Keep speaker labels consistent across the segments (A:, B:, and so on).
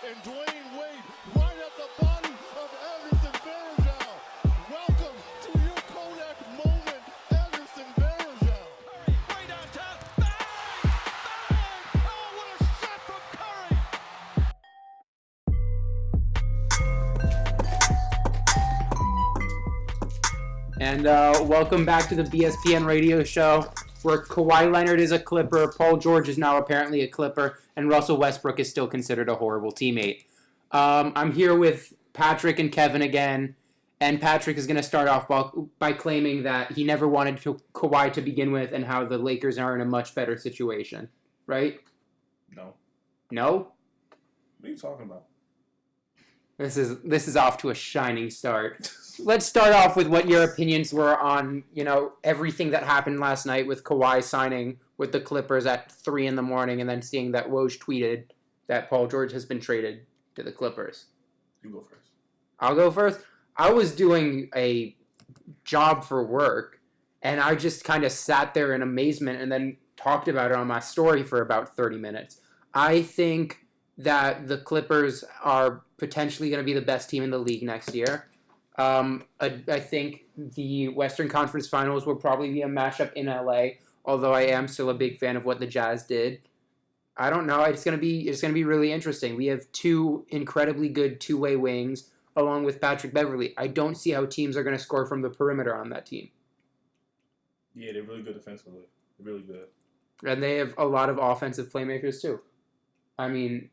A: and Dwayne Wade right at the body of Anderson Varejao. Welcome to your Kodak moment, Anderson Varejao. Curry way downtown. Bang! Bang! Oh, what a shot from Curry!
B: And welcome back to the BSPN radio show, where Kawhi Leonard is a Clipper, Paul George is now apparently a Clipper, and Russell Westbrook is still considered a horrible teammate. I'm here with Patrick and Kevin again, and Patrick is going to start off by claiming that he never wanted Kawhi to begin with and how the Lakers are in a much better situation, right?
C: No.
B: No?
C: What are you talking about?
B: This is off to a shining start. Let's start off with what your opinions were on, everything that happened last night with Kawhi signing with the Clippers at 3 a.m. and then seeing that Woj tweeted that Paul George has been traded to the Clippers.
C: You go first.
B: I'll go first. I was doing a job for work, and I just kind of sat there in amazement and then talked about it on my story for about 30 minutes. I think that the Clippers are potentially going to be the best team in the league next year. I think the Western Conference Finals will probably be a matchup in LA, although I am still a big fan of what the Jazz did. I don't know. It's gonna be really interesting. We have two incredibly good two-way wings, along with Patrick Beverley. I don't see how teams are going to score from the perimeter on that team.
C: Yeah, they're really good defensively. They're really good.
B: And they have a lot of offensive playmakers too. They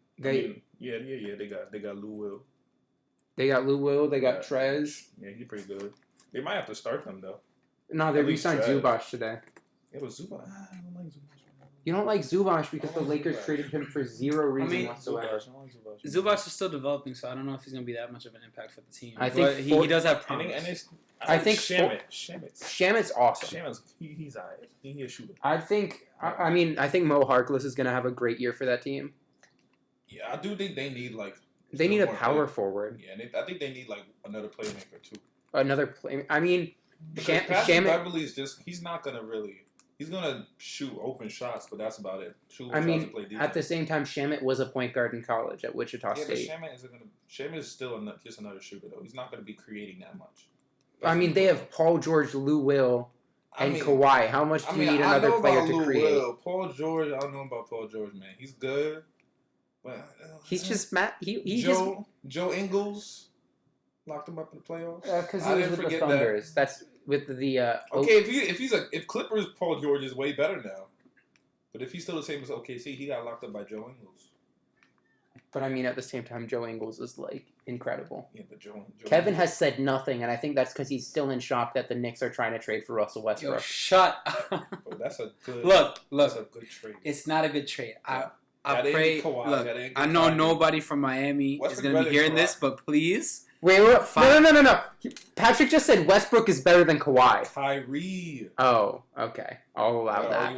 C: got Lou Will.
B: They got Lou Will. They got Trez.
C: Yeah, he's pretty good. They might have to start them though.
B: No, they re-signed Zubac today.
C: It was Zubac. I don't like Zubac.
B: You don't like Zubac because the Lakers traded him for zero reason whatsoever.
D: Zubac is still developing, so I don't know if he's going to be that much of an impact for the team.
B: I think
D: he does have promise.
B: I think Shamit's awesome.
C: Shamit's he's alright. He's a shooter.
B: I think Mo Harkless is going to have a great year for that team.
C: Yeah, I do think they need
B: They need a power forward.
C: Yeah, and I think they need another playmaker too.
B: Shamit
C: Beverly is he's not gonna really. He's gonna shoot open shots, but that's about it. Play
B: at the same time, Shamit was a point guard in college at Wichita State.
C: But Shamit is still just another shooter though. He's not gonna be creating that much.
B: They have Paul George, Lou Will, and Kawhi. How much do you need another player to create?
C: Will. Paul George, I don't know about Paul George, man. He's good, but
B: he's just Matt.
C: Joe Ingles locked him up in the playoffs
B: because he was with the Thunders. That's with the
C: if Clippers, Paul George is way better now. But if he's still the same as OKC, he got locked up by Joe Ingles.
B: But at the same time, Joe Ingles is incredible.
C: Yeah, but Joe
B: Kevin has said nothing, and I think that's because he's still in shock that the Knicks are trying to trade for Russell Westbrook.
D: Yo, shut up.
C: Bro, that's a good
D: look.
C: That's a good trade.
D: It's not a good trade.
C: Yeah.
D: I pray. Look, I know nobody from Miami is going to be hearing this, but please.
B: Wait, no. Patrick just said Westbrook is better than Kawhi.
C: Kyrie.
B: Oh, okay. I'll allow that.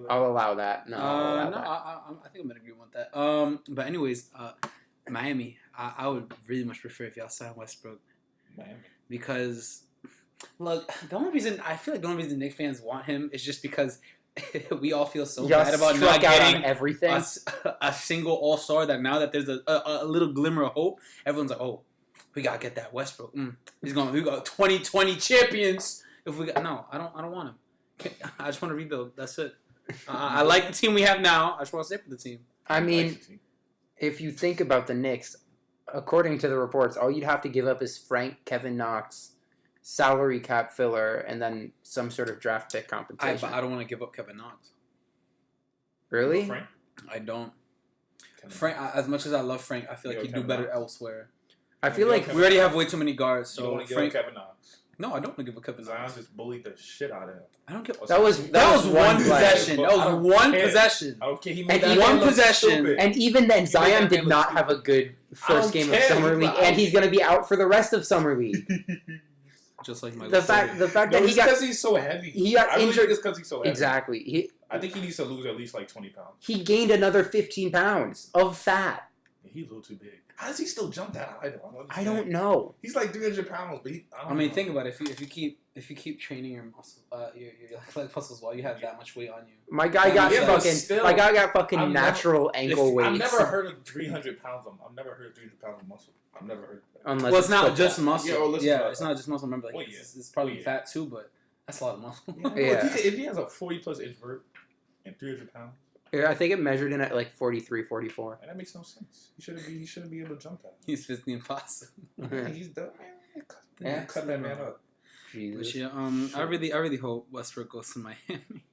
B: I'll allow that. No,
D: I think I'm going to agree with that. But anyways, Miami, I would really much prefer if y'all sign Westbrook.
C: Miami.
D: Because, look, the only reason Knicks fans want him is just because we all feel so bad about not getting
B: everything.
D: A single all-star that now that there's a little glimmer of hope, everyone's like, oh, we got to get that Westbrook. We got 2020 champions. If we got I don't want him. I just want to rebuild. That's it. I like the team we have now. I just want to stay for the team.
B: If you think about the Knicks, according to the reports, all you'd have to give up is Frank, Kevin Knox, salary cap filler, and then some sort of draft pick compensation.
D: But I don't want to give up Kevin Knox.
B: Really?
C: Frank?
D: I don't. Frank, as much as I love Frank, I feel like he'd do better elsewhere.
B: I feel like
D: we already have way too many guards. So
C: you don't want to give up Kevin Knox.
D: No, I don't want to give up Kevin Knox.
C: Zion just bullied the shit out of him.
B: I don't give. That was one possession.
D: That was one possession.
C: Okay, he
D: made that one possession.
B: And even then, Zion did not have a good first game of Summer League, and he's going to be out for the rest of Summer League.
D: Just like my
B: the fact that he got
C: because he's so heavy.
B: He got injured.
C: It's because he's so heavy.
B: Exactly.
C: I think he needs to lose at least 20 pounds.
B: He gained another 15 pounds of fat.
C: He's a little too big. How does he still jump that high?
B: I don't know.
C: He's like 300 pounds, but
D: I mean, think about it. If you keep training your muscle, your leg muscles while you have that much weight on you.
B: My guy got fucking natural ankle weights.
C: I've never heard of 300 pounds. I've never heard of 300 pounds of muscle. I've never heard of that.
B: Unless
D: Well, it's not just muscle.
C: Yeah,
D: It's not just muscle. Remember, like it's probably fat too, but that's a lot of muscle.
C: Yeah. If he has a 40+ inch vert and 300 pounds.
B: Yeah, I think it measured in at like 43, 44.
C: And that makes no sense. He shouldn't be able to jump that.
D: He's physically impossible.
C: He's done, man. Cut that man up.
B: Jesus.
D: But yeah, I really hope Westbrook goes to Miami.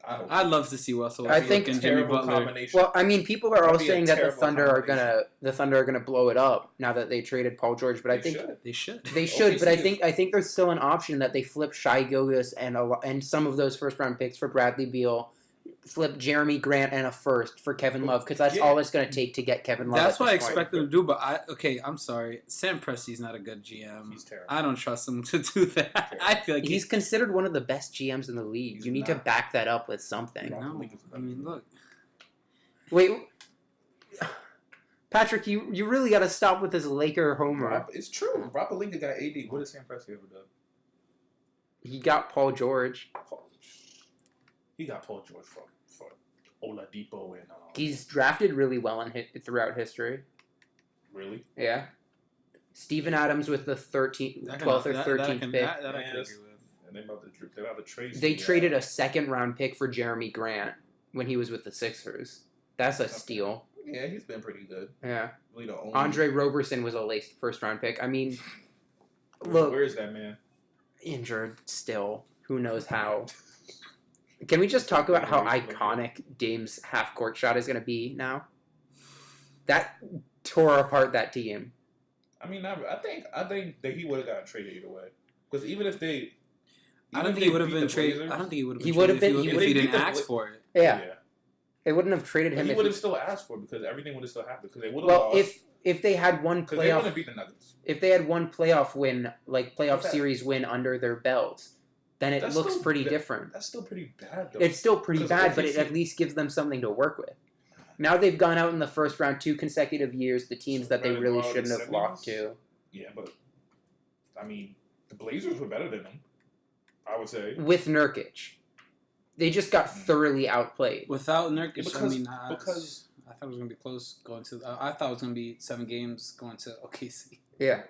D: I'd love to see Russell.
B: I think
D: and Jimmy Butler.
B: Well, I mean, people are all saying that the Thunder are gonna blow it up now that they traded Paul George. But I think
D: they should.
B: But I think there's still an option that they flip Shai Gilgeous and some of those first round picks for Bradley Beal. Flip Jeremy Grant and a first for Kevin Love because that's all it's going to take to get Kevin Love.
D: That's what I expect them to do. But I'm sorry, Sam Presti's not a good GM.
C: He's terrible.
D: I don't trust him to do that. I feel like
B: he's considered one of the best GMs in the league. You need to back that up with something.
D: No, I mean, look.
B: Wait, Patrick, you really got to stop with this Laker homer.
C: It's true. Rob Pelinka got AD. What has Sam Presti ever done?
B: He got Paul George.
C: He got Paul George for Oladipo and.
B: He's drafted really well throughout history.
C: Really?
B: Yeah. Steven Adams with the 12th or 13th pick.
D: That I can agree with.
C: And they're about to trade.
B: They traded a second-round pick for Jeremy Grant when he was with the Sixers. That's a steal.
C: Yeah, he's been pretty good.
B: Yeah.
C: Really the only...
B: Andre Roberson was a late first-round pick. I mean,
C: look. Where is that man?
B: Injured still. Who knows how. Can we just talk about how iconic Dame's half-court shot is going to be now? That tore apart that team.
C: I mean, I think that he would have gotten traded either way. Because even if they...
D: I don't think he would have been traded. I don't think he would have been traded if he didn't ask for it.
B: Yeah. They wouldn't have traded him.
C: He would have still asked for it because everything would have still happened. Because they would have
B: lost. If they had one playoff...
C: They would have beat the Nuggets.
B: If they had one playoff win, like playoff series win under their belt... then it looks pretty different.
C: That's still pretty bad, though.
B: It's still pretty bad, but it at least gives them something to work with. Now they've gone out in the first round 2 consecutive years, the teams that they really shouldn't have lost to.
C: Yeah, but, I mean, the Blazers were better than them, I would say.
B: With Nurkic. They just got thoroughly outplayed.
D: Without Nurkic,
C: because
D: I thought it was going to be close going to... I thought it was going to be 7 games going to OKC.
B: Yeah.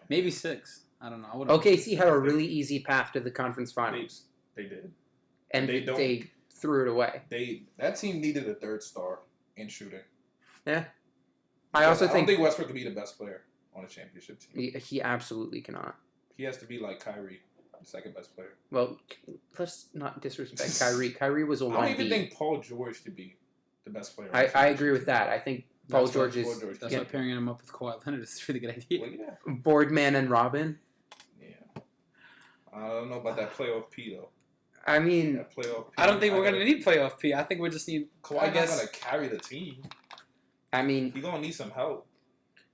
D: Maybe 6. I don't know.
B: OKC had a really easy path to the conference finals.
C: They did.
B: And they threw it away.
C: That team needed a third star in shooting.
B: Yeah.
C: I don't think Westbrook could be the best player on a championship team.
B: He absolutely cannot.
C: He has to be like Kyrie, the second best player.
B: Well, let's not disrespect Kyrie. Kyrie was a 1B.
C: I don't even think Paul George could be the best player.
B: I agree with that. I think Paul George is...
D: That's why pairing him up with Kawhi Leonard is a really good idea.
C: Well, yeah.
B: Boardman and Robin.
C: Yeah. I don't know about that playoff P, though.
B: I mean...
D: I don't think we're going to need playoff P. I think we just need...
C: Kawhi's not going to carry the team.
B: I mean...
C: He's going to need some help.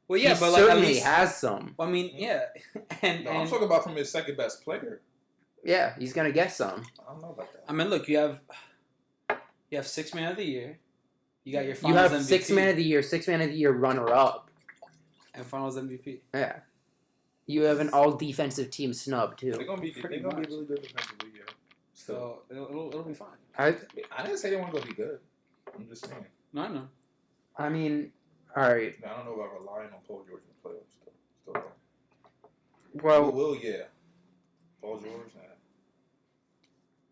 B: Well, yeah, but like, at least has some.
D: I mean, yeah.
C: I'm talking about from his second best player.
B: Yeah, he's going to get some.
C: I don't know about that.
D: I mean, look, you have 6 man of the year. You got your finals MVP.
B: 6 man of the year, 6 man of the year runner-up.
D: And finals MVP.
B: Yeah. You have an all-defensive team snub, too.
C: They're going to be really good defensively, yeah.
D: So, it'll be fine.
C: I didn't say they weren't going to be good. I'm just saying.
D: No, I know.
B: I mean, all right.
C: I don't know about relying on Paul George in the playoffs, though.
B: Well,
C: yeah. Paul George, nah.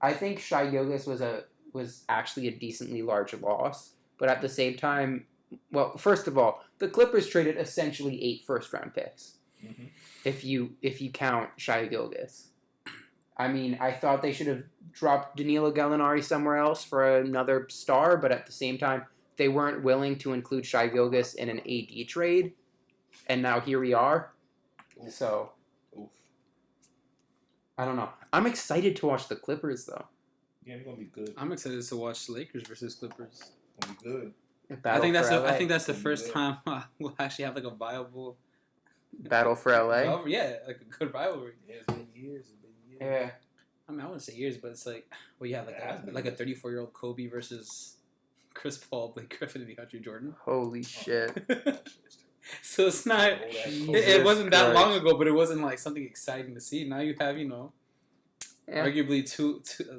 B: I think Shai Gilgeous was actually a decently large loss. But at the same time, well, first of all, the Clippers traded essentially 8 first-round picks.
C: Mm-hmm.
B: If you count Shai Gilgeous. I mean, I thought they should have dropped Danilo Gallinari somewhere else for another star, but at the same time, they weren't willing to include Shai Gilgeous in an AD trade, and now here we are.
C: Oof.
B: So,
C: Oof.
B: I don't know. I'm excited to watch the Clippers, though.
C: Yeah, it's gonna be good.
D: I'm excited to watch Lakers versus Clippers.
C: It's gonna be good.
D: I think that's the first time we'll actually have like a viable
B: battle for LA.
D: Yeah, like a good rivalry.
C: Yeah, it's been years.
B: Yeah.
D: I mean, I wouldn't say years, but it's like, well, yeah, like a 34-year-old Kobe versus Chris Paul, Blake Griffin, and DeAndre Jordan.
B: Holy shit.
D: So it's not. It wasn't that long ago, but it wasn't like something exciting to see. Now you have, arguably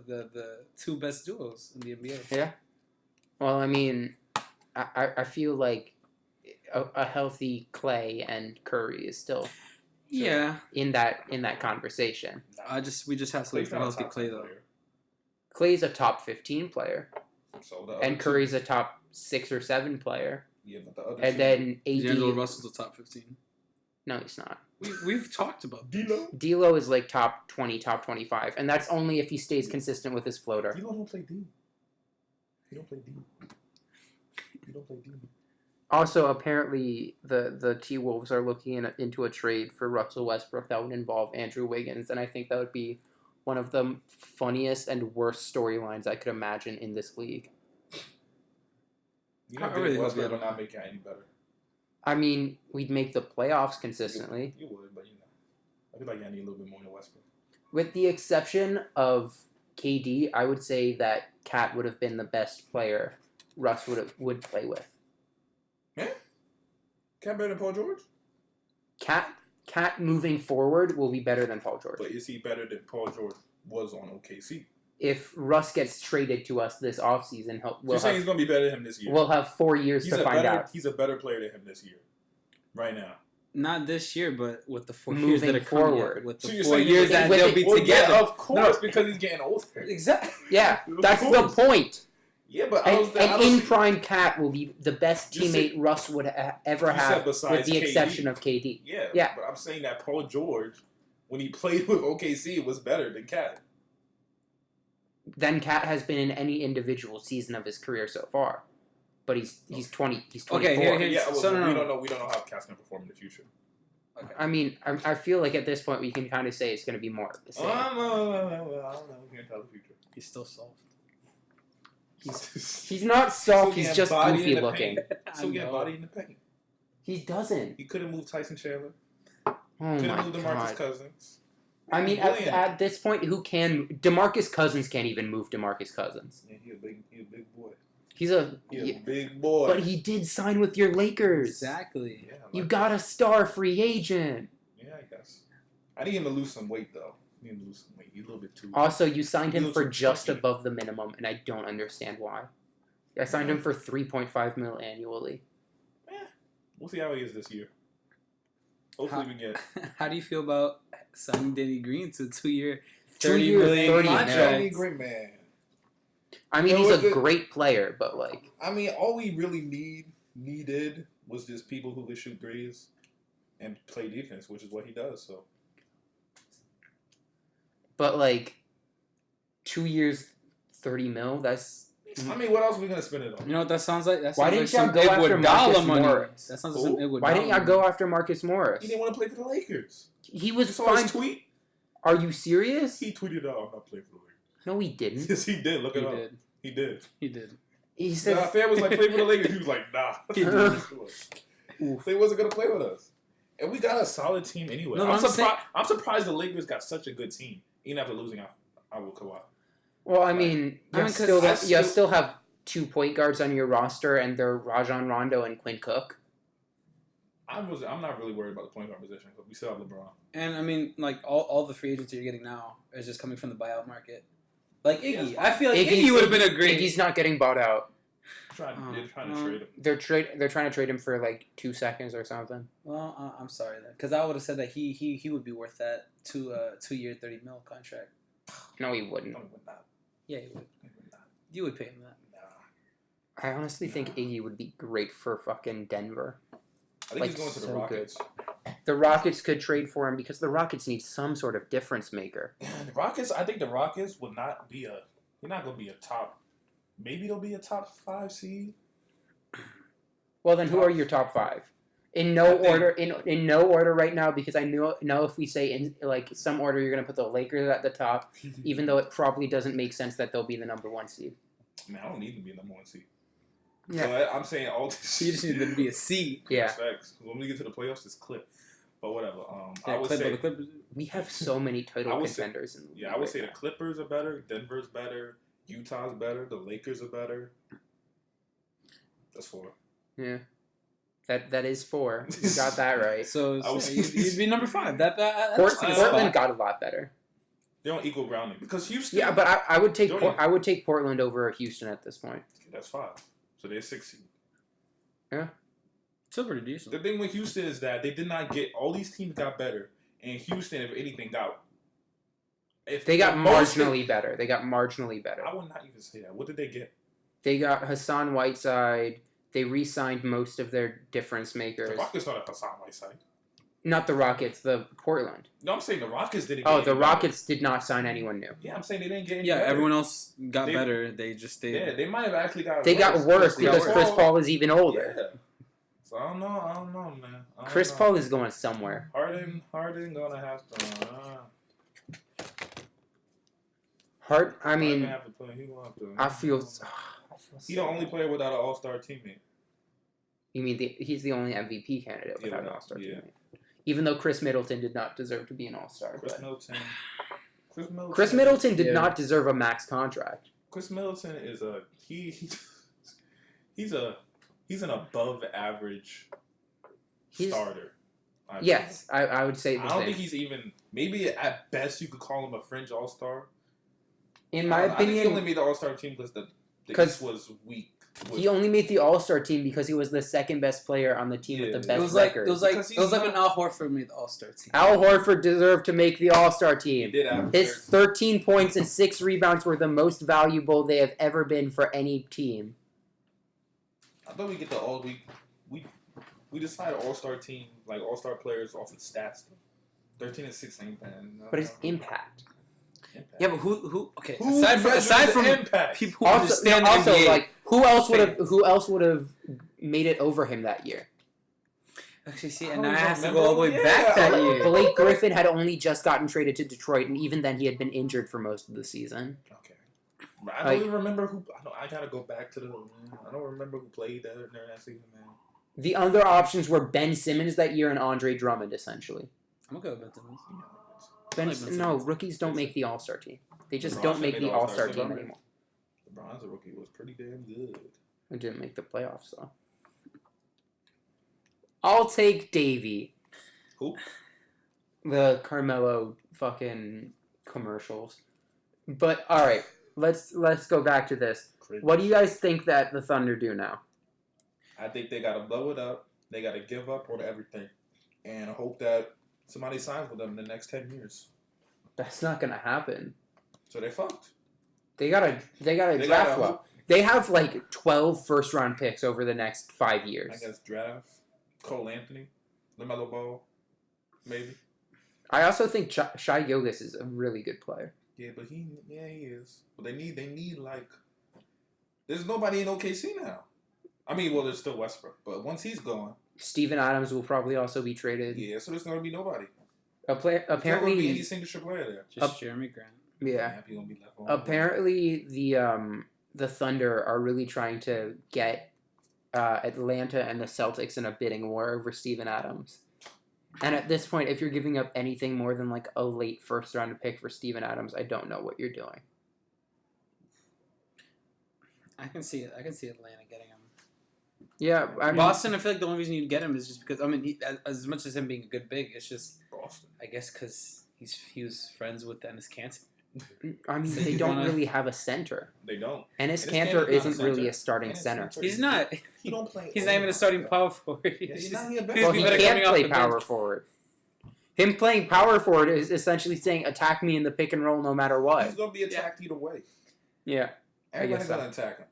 D: the two best duos in the NBA.
B: Yeah. Well, I mean, I feel like a healthy Clay and Curry is still in that conversation.
D: We just have to look for healthy Clay though.
B: Clay's a top 15 player,
C: So
B: and Curry's a top 6 or 7 player.
C: Yeah, but the other
B: And then AD.
D: D'Angelo Russell's a top 15.
B: No, he's not.
D: We've talked about
B: D'Lo is like top 20, top 25, and that's only if he stays consistent with his floater.
C: D'Lo don't play D. He don't play D.
B: Also, apparently, the T-Wolves are looking into a trade for Russell Westbrook that would involve Andrew Wiggins, and I think that would be one of the funniest and worst storylines I could imagine in this league.
C: You know, really Westbrook will not make it any better.
B: I mean, we'd make the playoffs consistently.
C: You would, but I feel like I need a little bit more than Westbrook. With
B: the exception of KD, I would say that Cat would have been the best player Russ would play with.
C: Yeah? Cat better than Paul George?
B: Cat moving forward will be better than Paul George.
C: But is he better than Paul George was on OKC?
B: If Russ gets traded to us this offseason,
C: you're saying he's going to be better than him this year?
B: We'll have 4 years to find out.
C: He's a better player than him this year. Right now.
D: Not this year, but with the 4
B: years
D: years that are
B: forward.
D: With the 4 years that they'll be together.
C: Yeah, of course, because he's getting older.
D: Exactly.
B: Yeah, that's the point.
C: Yeah, but
B: in prime, Cat will be the best teammate Russ would ever have, with the exception of KD.
C: Yeah, but I'm saying that Paul George, when he played with OKC, was better than Cat.
B: Than Cat has been in any individual season of his career so far. But he's 20. He's 24.
C: Okay, we don't know how Cat's gonna perform in the future.
B: Okay. I mean, I feel like at this point we can kind of say it's going to be more of the same.
C: I don't know. We can't tell the future.
D: He's still soft.
B: He's not soft. He's just goofy looking.
C: So get body in the paint.
B: He doesn't.
C: He couldn't move Tyson Chandler.
B: Oh
C: couldn't
B: my
C: move DeMarcus
B: God.
C: Cousins.
B: I mean, at this point, who can? DeMarcus Cousins can't even move DeMarcus Cousins.
C: Yeah, he a big boy.
B: He's a
C: big boy.
B: But he did sign with your Lakers.
D: Exactly.
C: Yeah,
B: you got a star free agent.
C: Yeah, I guess. I need him to lose some weight, though. He's a little bit too.
B: Also, you signed him for just above the minimum, and I don't understand why. I signed him for $3.5 million annually.
C: We'll see how he is this year. Hopefully we get.
D: How do you feel about signing Danny Green to a 2-year,
B: $30 million
D: contract?
C: Danny Green, man.
B: I mean, he's a great player, but like.
C: I mean, all we really needed was just people who could shoot threes and play defense, which is what he does. So.
B: But like, 2 years, $30 million. That's.
C: I mean, what else are we gonna spend it on?
D: You know what that sounds like? That sounds
B: Why
D: like
B: didn't y'all go after Marcus Morris?
D: That sounds like some Iguodala.
B: Why didn't y'all go after Marcus Morris?
C: He didn't want to play for the Lakers.
B: He was
C: You saw
B: fine.
C: his tweet?
B: Are you serious?
C: He tweeted out, "I'm not playing for the Lakers."
B: No, he didn't.
C: Yes, he did. Look it up. He did.
D: He did.
B: He said.
C: Nah, Fan was like, "Play for the Lakers." He was like, "Nah."
D: He did.
C: They wasn't gonna play with us, and we got a solid team anyway.
D: No,
C: I'm surprised the Lakers got such a good team, even after losing out with Kawhi.
B: Well, I mean, you still have 2 point guards on your roster, and they're Rajon Rondo and Quinn Cook.
C: I'm not really worried about the point guard position because we still have LeBron.
D: And I mean, like all the free agents that you're getting now is just coming from the buyout market. Like Iggy, I feel like Iggy would have been a great.
B: Iggy's not getting bought out.
C: They're trying to trade him.
B: They're trying to trade him for like 2 seconds or something.
D: Well, I'm sorry then, because I would have said that he would be worth that 2-year $30 million contract.
B: No, he wouldn't.
C: No, he would not.
D: Yeah, he would. You would pay him that.
B: I honestly think Iggy would be great for fucking Denver.
C: I think he's going to the Rockets.
B: The Rockets could trade for him because the Rockets need some sort of difference maker.
C: I think the Rockets will not be they're not going to be a top, maybe they'll be a top 5 seed.
B: Well, then who are your top 5? In no order right now, because I know if we say in like some order, you're going to put the Lakers at the top, even though it probably doesn't make sense that they'll be the number 1 seed.
C: I mean, I don't need to be number 1 seed.
B: Yeah.
C: But I'm saying all this.
D: You just need to be a seed.
B: Yeah.
C: Facts. When we get to the playoffs, it's clip. But whatever.
D: I would say
B: we have so many title contenders in the league.
C: Yeah, I would say the Clippers are better. Denver's better. Utah's better. The Lakers are better. That's 4.
B: Yeah. That is 4. You got that right.
D: So
C: was-
D: you'd be number 5. That's
B: Portland got a lot better.
C: They're on equal grounding because Houston.
B: Yeah, but I would take
C: Jordan.
B: I would take Portland over Houston at this point.
C: That's 5. So they're 6 seed.
D: Still pretty decent.
C: The thing with Houston is that they did not get all these teams got better, and Houston, if anything,
B: They got
C: Boston-
B: marginally better. They got marginally better.
C: I would not even say that. What did they get?
B: They got Hassan Whiteside. They re-signed most of their difference
C: The
B: makers.
C: Rockets not a Hassan Whiteside.
B: Not the Rockets, the Portland.
C: No, I'm saying the Rockets didn't.
B: Oh,
C: get
B: the
C: any
B: Rockets did not sign anyone new.
C: better. Yeah, I'm saying they didn't get. Any
D: Yeah,
C: better.
D: everyone else got
C: They-
D: better. They just stayed.
C: Yeah, they might have actually got.
B: They got worse
D: They got
B: because
D: worse.
B: Chris Paul is even older.
C: Yeah. So I don't know, man. I don't
B: Chris
C: know.
B: Paul is going somewhere.
C: Harden gonna have to.
B: I mean,
C: have to play. He gonna have to.
B: I feel.
C: He the only player without an All-Star teammate.
B: You mean he's the only MVP candidate without an
C: Yeah,
B: All-Star
C: yeah.
B: teammate? Even though Chris Middleton did not deserve to be an All-Star.
C: Chris
B: but
C: Middleton.
B: Chris Middleton did
D: Yeah.
B: not deserve a max contract.
C: Chris Middleton is he's an above average
B: He's-
C: starter. I think.
B: Yes, I would say the
C: I don't
B: same.
C: think he's even. Maybe at best you could call him a fringe All-Star.
B: In my
C: I think he only
B: opinion,
C: made the All-Star team because the
B: 'Cause
C: East was weak.
B: he only made the All-Star team because he was the second best player on the team with
C: Yeah.
B: the
D: It
B: best
D: was like
B: record.
C: Because he's
D: when
C: not-
D: Al Horford made the All-Star team.
B: Al Horford deserved to make the All-Star
C: He
B: team.
C: did have
B: His 13 points and 6 rebounds were the most valuable they have ever been for any team.
C: I thought we get the all we decide All-Star team like All-Star players off of stats. 13 and 6 ain't bad.
B: But his impact.
D: Yeah, but who? Okay,
C: Who
D: aside
C: measures
D: from
C: the impact?
D: people who understand the
B: Also,
D: NBA.
B: like who else would have made it over him that year?
D: Actually, see,
C: I
D: and
C: don't
D: I have to
C: remember.
D: go all the way
C: Yeah,
D: back that
C: like,
D: year.
B: Blake Griffin had only just gotten traded to Detroit, and even then he had been injured for most of the season.
C: Okay. But I don't
B: Like-
C: even remember who. I gotta go back to the. I don't remember who played during that season, man.
B: The other options were Ben Simmons that year and Andre Drummond, essentially.
D: I'm okay with Ben Simmons.
B: Ben,
D: like Ben
B: no,
D: Simmons.
B: rookies don't make the All-Star team. They just
C: LeBron
B: don't
C: should
B: make
C: make
B: the
C: the
B: All-Star
C: All-Star
B: team
C: team.
B: anymore.
C: LeBron's a rookie was pretty damn good.
B: They didn't make the playoffs, though. I'll take Davey.
C: Who?
B: The Carmelo fucking commercials. But all right, let's go back to this.
C: Crazy.
B: What do you guys think that the Thunder do now?
C: I think they gotta blow it up. They gotta give up on everything, and hope that somebody signs with them in the next 10 years.
B: That's not gonna happen.
C: So they fucked.
B: They gotta
C: They
B: draft
C: gotta
B: well.
C: hope-
B: They have like 12 first-round picks over the next 5
C: I
B: years.
C: guess draft Cole Anthony, LaMelo Ball, maybe.
B: I also think Shai Gilgeous is a really good player.
C: Yeah, but he is. But they need like. There's nobody in OKC now. I mean, well, there's still Westbrook, but once he's gone,
B: Steven Adams will probably also be traded.
C: yeah, so there's gonna be nobody.
B: Apparently,
C: There's not gonna be any signature player there.
D: Just Jeremy Grant.
B: yeah.
C: He's gonna be left on.
B: Apparently, the Thunder are really trying to get Atlanta and the Celtics in a bidding war over Steven Adams. And at this point, if you're giving up anything more than like a late first round pick for Steven Adams, I don't know what you're doing.
D: I can see it. I can see Atlanta getting him.
B: Yeah, I mean,
D: Boston, I feel like the only reason you'd get him is just because, I mean, as much as him being a good big, it's just,
C: Boston.
D: I guess, because he was friends with Dennis Cantor.
B: they
D: you
B: don't
D: wanna-
B: really have a center.
C: They don't.
B: Ennis
C: Ennis
B: Cantor
C: Cantor's not a
B: isn't really
C: center.
B: a starting
C: Ennis
B: center.
C: Cantor-
D: He's not.
C: He don't play.
D: He's not even a starting power forward.
C: Yeah, he's not
D: just-
C: even a
D: he's
B: Well,
C: be
B: he
D: better
B: can't
D: coming off
B: play
D: the
B: power
D: bench.
B: forward. Him playing power forward is essentially saying attack me in the pick and roll no matter
C: He's
B: what.
C: gonna be attacked either way.
B: Yeah.
C: Everybody's
B: so.
C: gonna attack him,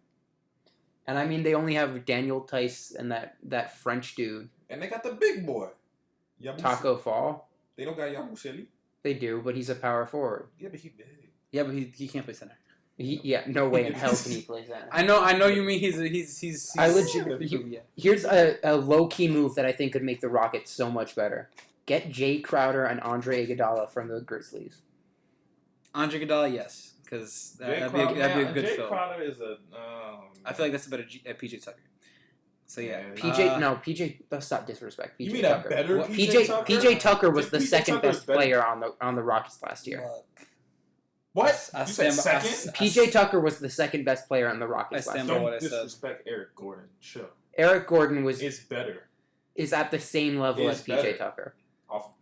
B: And I mean, they only have Daniel Tice and that French dude,
C: and they got the big boy.
B: Taco Fall.
C: They don't got Yabusele.
B: They do, but he's a power forward.
C: Yeah, but he big.
D: Yeah, but he can't play center.
B: No way in hell can he play center.
D: I know you mean he's
B: I legit-
D: yeah.
B: Here's a low-key move that I think could make the Rockets so much better. Get Jay Crowder and Andre Iguodala from the Grizzlies.
D: Andre Iguodala, yes, because that'd be a good
C: Jay
D: fill.
C: Crowder is a.
D: I feel like that's a better PJ Tucker. So yeah,
B: PJ. Let's not disrespect PJ
C: You mean
B: Tucker.
C: a better
D: What?
C: PJ Tucker?
B: PJ Tucker was the
C: PJ
B: second
C: Tucker's
B: best
C: better.
B: player on the Rockets last year.
D: Look,
C: What?
D: I
C: You said
D: stand by-
C: second?
B: PJ Tucker was the second best player on the Rockets
D: I
B: last
D: stand
B: year.
D: by what
C: Don't
D: I said.
C: disrespect Eric Gordon. Sure.
B: Eric Gordon
C: It's better.
B: is at the same level
C: It's
B: as PJ
C: better.
B: Tucker.
C: No.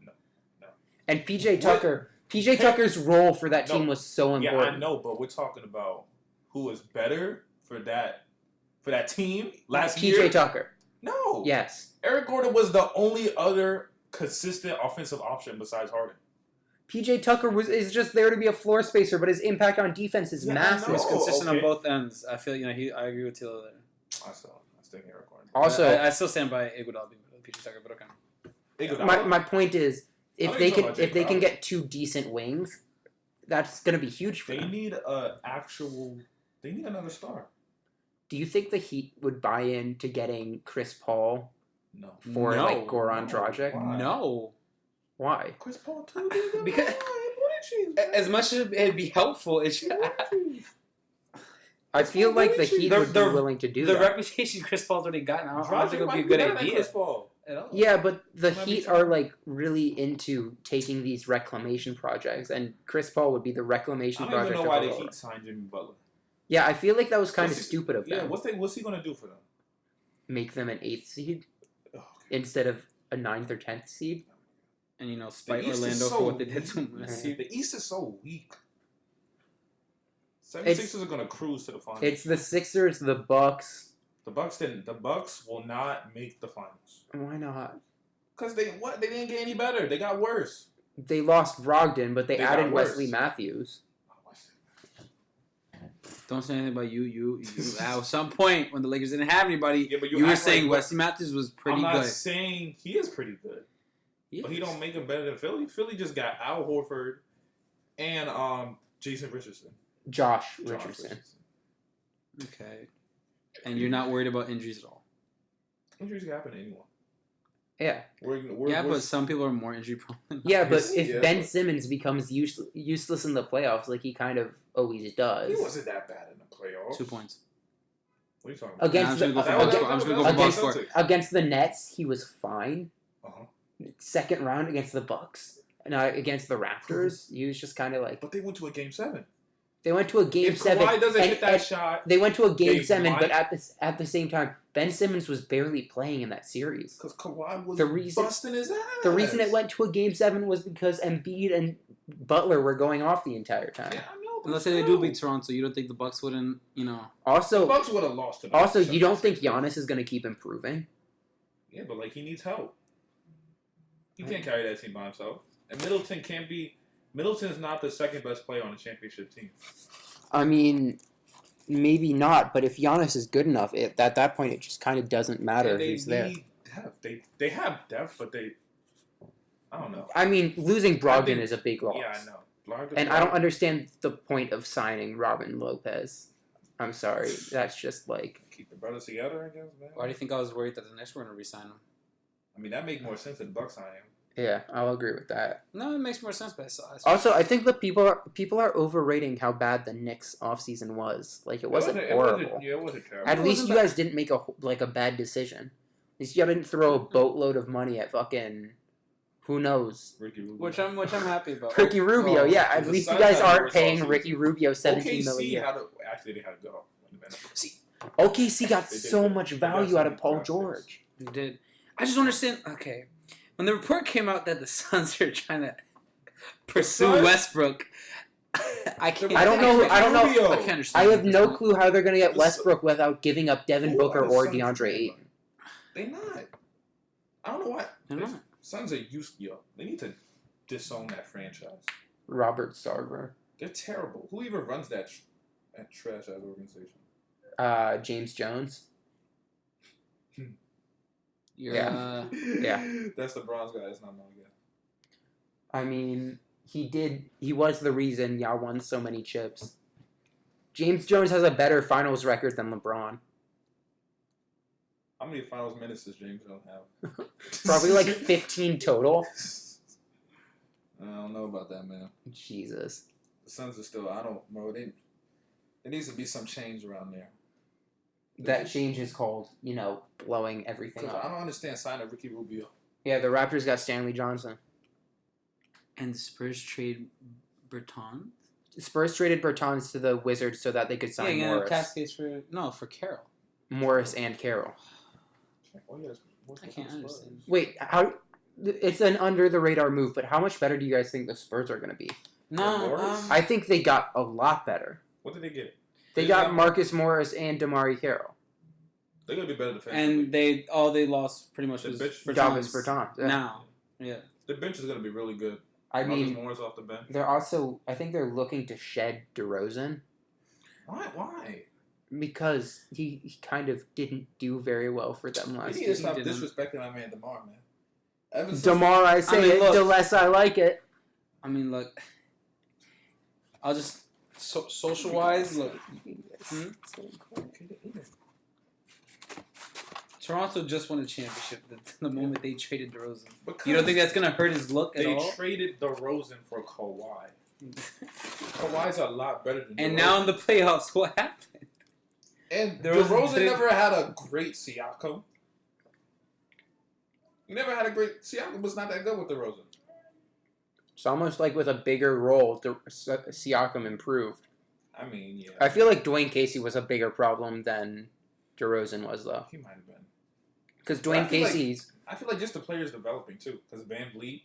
B: And PJ
C: What?
B: Tucker, Tucker's role for that team was so
C: Yeah,
B: important.
C: I know, but we're talking about who is better for that team last year.
B: PJ Tucker.
C: No.
B: Yes.
C: Eric Gordon was the only other consistent offensive option besides Harden.
B: PJ Tucker is just there to be a floor spacer, but his impact on defense is
C: Yeah, I
B: massive.
C: know.
D: He's consistent
C: okay.
D: on both ends. I feel I agree with Tilo there.
C: I still think Eric Gordon.
B: Also,
D: I still stand by Iguodala being better than PJ Tucker, but okay.
C: Iguodala?
B: my point is,
C: I
B: if
C: know
B: they
C: you're
B: can
C: talking about Jay
B: get 2 decent wings, that's gonna be huge for
C: They
B: them.
C: need They need another star.
B: Do you think the Heat would buy into getting Chris Paul
C: No.
B: for
D: No.
B: like Goran
C: No.
B: Dragic?
C: Why?
D: No.
B: Why?
C: Chris Paul too.
D: Because- As much as it'd be helpful, it's
B: I feel like the
C: Dragic-
B: Heat
D: the-
B: would be
D: the-
B: willing to do
D: the
B: that.
D: reputation Chris Paul's already gotten. I don't think it would be a good idea
C: Chris Paul.
D: at all.
B: Yeah, but the
C: Might be
B: Heat
C: fun.
B: are like really into taking these reclamation projects, and Chris Paul would be the reclamation
C: I don't even
B: project.
C: know why
B: of
C: the
B: all.
C: Heat signed Jimmy Butler.
B: Yeah, I feel like that was kind of
C: What's he-
B: stupid of
C: Yeah,
B: them.
C: what's he gonna do for them?
B: Make them an 8th seed
C: Oh,
B: instead of a 9th or 10th seed.
D: And spite
C: East is
D: Orlando
C: so
D: for what they did to him
C: weak.
D: last year.
C: The East is so weak. 76ers are gonna cruise to the finals.
B: It's the Sixers, the Bucks.
C: The Bucks will not make the finals
B: Why not?
C: because they didn't get any better. They got worse.
B: They lost Brogdon, but they
C: They got
B: added
C: worse.
B: Wesley Matthews.
D: Don't say anything about you. At some point, when the Lakers didn't have anybody,
C: Yeah, but
D: you were
C: act
D: saying
C: like-
D: Wesley Matthews was pretty
C: I'm not
D: good.
C: saying he is pretty good, but he don't make him better than Philly. Philly just got Al Horford and Jason Richardson.
B: Josh
C: Josh
B: Richardson.
D: Okay. And you're not worried about injuries at all.
C: Injuries can happen to anyone.
B: Yeah.
D: But some people are more injury prone. than
B: Yeah, but
D: others.
B: if
C: Yeah,
B: Ben
C: but-
B: Simmons becomes useless in the playoffs, like he kind of always does.
C: He wasn't that bad in the playoffs.
D: 2 points.
C: What are you talking about?
B: Against
D: I'm
B: the,
D: just gonna go for
B: against-
D: box score.
B: against the Nets, he was fine.
C: Uh-huh.
B: Second round against the Bucks. And against the Raptors, he was just kind of like
C: But they went to a game 7.
B: they went to a game
C: If
B: 7.
C: Kawhi doesn't
B: and-
C: hit that
B: and
C: shot,
B: they went to a game
C: they
B: 7, but
C: might-
B: at the same time, Ben Simmons was barely playing in that series.
C: because Kawhi was
B: The reason-
C: busting his ass.
B: The reason it went to a game 7 was because Embiid and Butler were going off the entire time.
C: Yeah, I know.
D: And let's say they do beat Toronto, you don't think the Bucks wouldn't,
C: The
B: Also,
C: Bucks would have lost to them.
B: also, you don't think Giannis is going to keep improving?
C: Yeah, but like he needs help. He can't carry that team by himself. And Middleton's not the second best player on the championship team.
B: I mean, maybe not, but if Giannis is good enough, at that point, it just kind of doesn't matter if
C: they
B: he's there.
C: need depth. They have depth, but I don't know.
B: I mean, losing Brogdon
C: think-
B: is a big loss.
C: Yeah, I know.
B: And I don't understand the point of signing Robin Lopez. I'm sorry. That's just like...
C: Keep the brothers together, I guess, man.
D: Why do you think I was worried that the Knicks were going to re-sign him?
C: I mean, that makes more sense than the Bucks signing him.
B: Yeah, I'll agree with that.
D: No, it makes more sense, but I saw
B: Also, I think that people are overrating how bad the Knicks offseason was. Like, it wasn't horrible.
C: It wasn't terrible.
B: At
D: It
B: least
D: wasn't
B: you
D: bad.
B: guys didn't make a bad decision. At least you didn't throw a boatload of money at fucking... Who knows?
C: Ricky Rubio.
D: which I'm happy about.
B: Ricky Rubio,
C: Oh,
B: yeah. At
C: the
B: least you
C: Suns
B: guys
C: had
B: aren't
C: worse
B: paying
C: offseason.
B: Ricky Rubio $17 million.
C: Actually, they had to go.
B: OKC got
C: They did
B: so
C: good.
B: much
C: They got
B: value
C: some
B: out of Paul
C: draft picks.
B: George.
D: He did. I just don't understand. Okay, when the report came out that the Suns are trying to pursue
C: Suns?
D: Westbrook, I can't.
B: I don't know. I don't know.
C: Rubio.
D: I can't understand.
B: I have no clue how they're going to get
C: The
B: Westbrook without giving up Devin
C: Who
B: Booker
C: are the
B: or
C: Suns
B: DeAndre
C: doing?
B: Ayton.
C: They not. I don't know why.
D: They're not.
C: Suns are they need to disown that franchise.
B: Robert Sarver.
C: They're terrible. Who even runs that trash ass organization?
B: James Jones.
D: You're,
B: Yeah. Yeah.
C: That's the bronze guy. It's not my guy.
B: I mean, he was the reason y'all won so many chips. James Jones has a better finals record than LeBron.
C: How many finals minutes does James Jones have?
B: Probably like 15 total.
C: I don't know about that, man.
B: Jesus.
C: The Suns are still. Bro. There needs to be some change around there.
B: That change is called, blowing everything
C: Because I
B: up.
C: don't understand signing Ricky Rubio.
B: Yeah, the Raptors got Stanley Johnson.
D: and the Spurs trade Bertans.
B: Spurs traded Bertans to the Wizards so that they could sign Morris.
D: Cascades for Carroll.
B: Morris and Carroll.
C: Oh, yeah,
D: I can't understand.
B: Wait, how? It's an under the radar move, but how much better do you guys think the Spurs are going to be?
D: No,
C: Morris?
B: I think they got a lot better.
C: What did they get?
B: They got Marcus Morris and Damari Carroll.
C: They're gonna be better defensively.
D: and they lost pretty much was
B: Davis Bertans. Yeah.
D: now. Yeah.
C: The bench is gonna be really good.
B: I
C: Marcus
B: mean,
C: Morris off the bench.
B: they're also. I think they're looking to shed DeRozan
C: Why?
B: because he kind of didn't do very well for them
C: You
B: last
C: need
B: year.
C: to stop disrespecting my man DeMar, man. Ever since
B: DeMar, I say
D: mean,
B: it,
D: look.
B: the less I like it.
D: I mean, look. I'll just social wise look. Toronto just won a championship the moment they traded DeRozan. You don't think that's gonna hurt his look at
C: they
D: all?
C: traded DeRozan for Kawhi. Kawhi's a lot better than
D: And
C: DeRozan.
D: now in the playoffs, what happened?
C: And
D: DeRozan
C: DeRozan
D: did-
C: never had a great Siakam. He never had a great... Siakam was not that good with DeRozan.
B: It's almost like with a bigger role, Siakam improved.
C: I mean, yeah.
B: I feel like Dwayne Casey was a bigger problem than DeRozan was, though.
C: He might have been.
B: Because
C: But I
B: Dwayne
C: feel like-
B: Casey's...
C: I feel like just the players developing, too. Because Van Vliet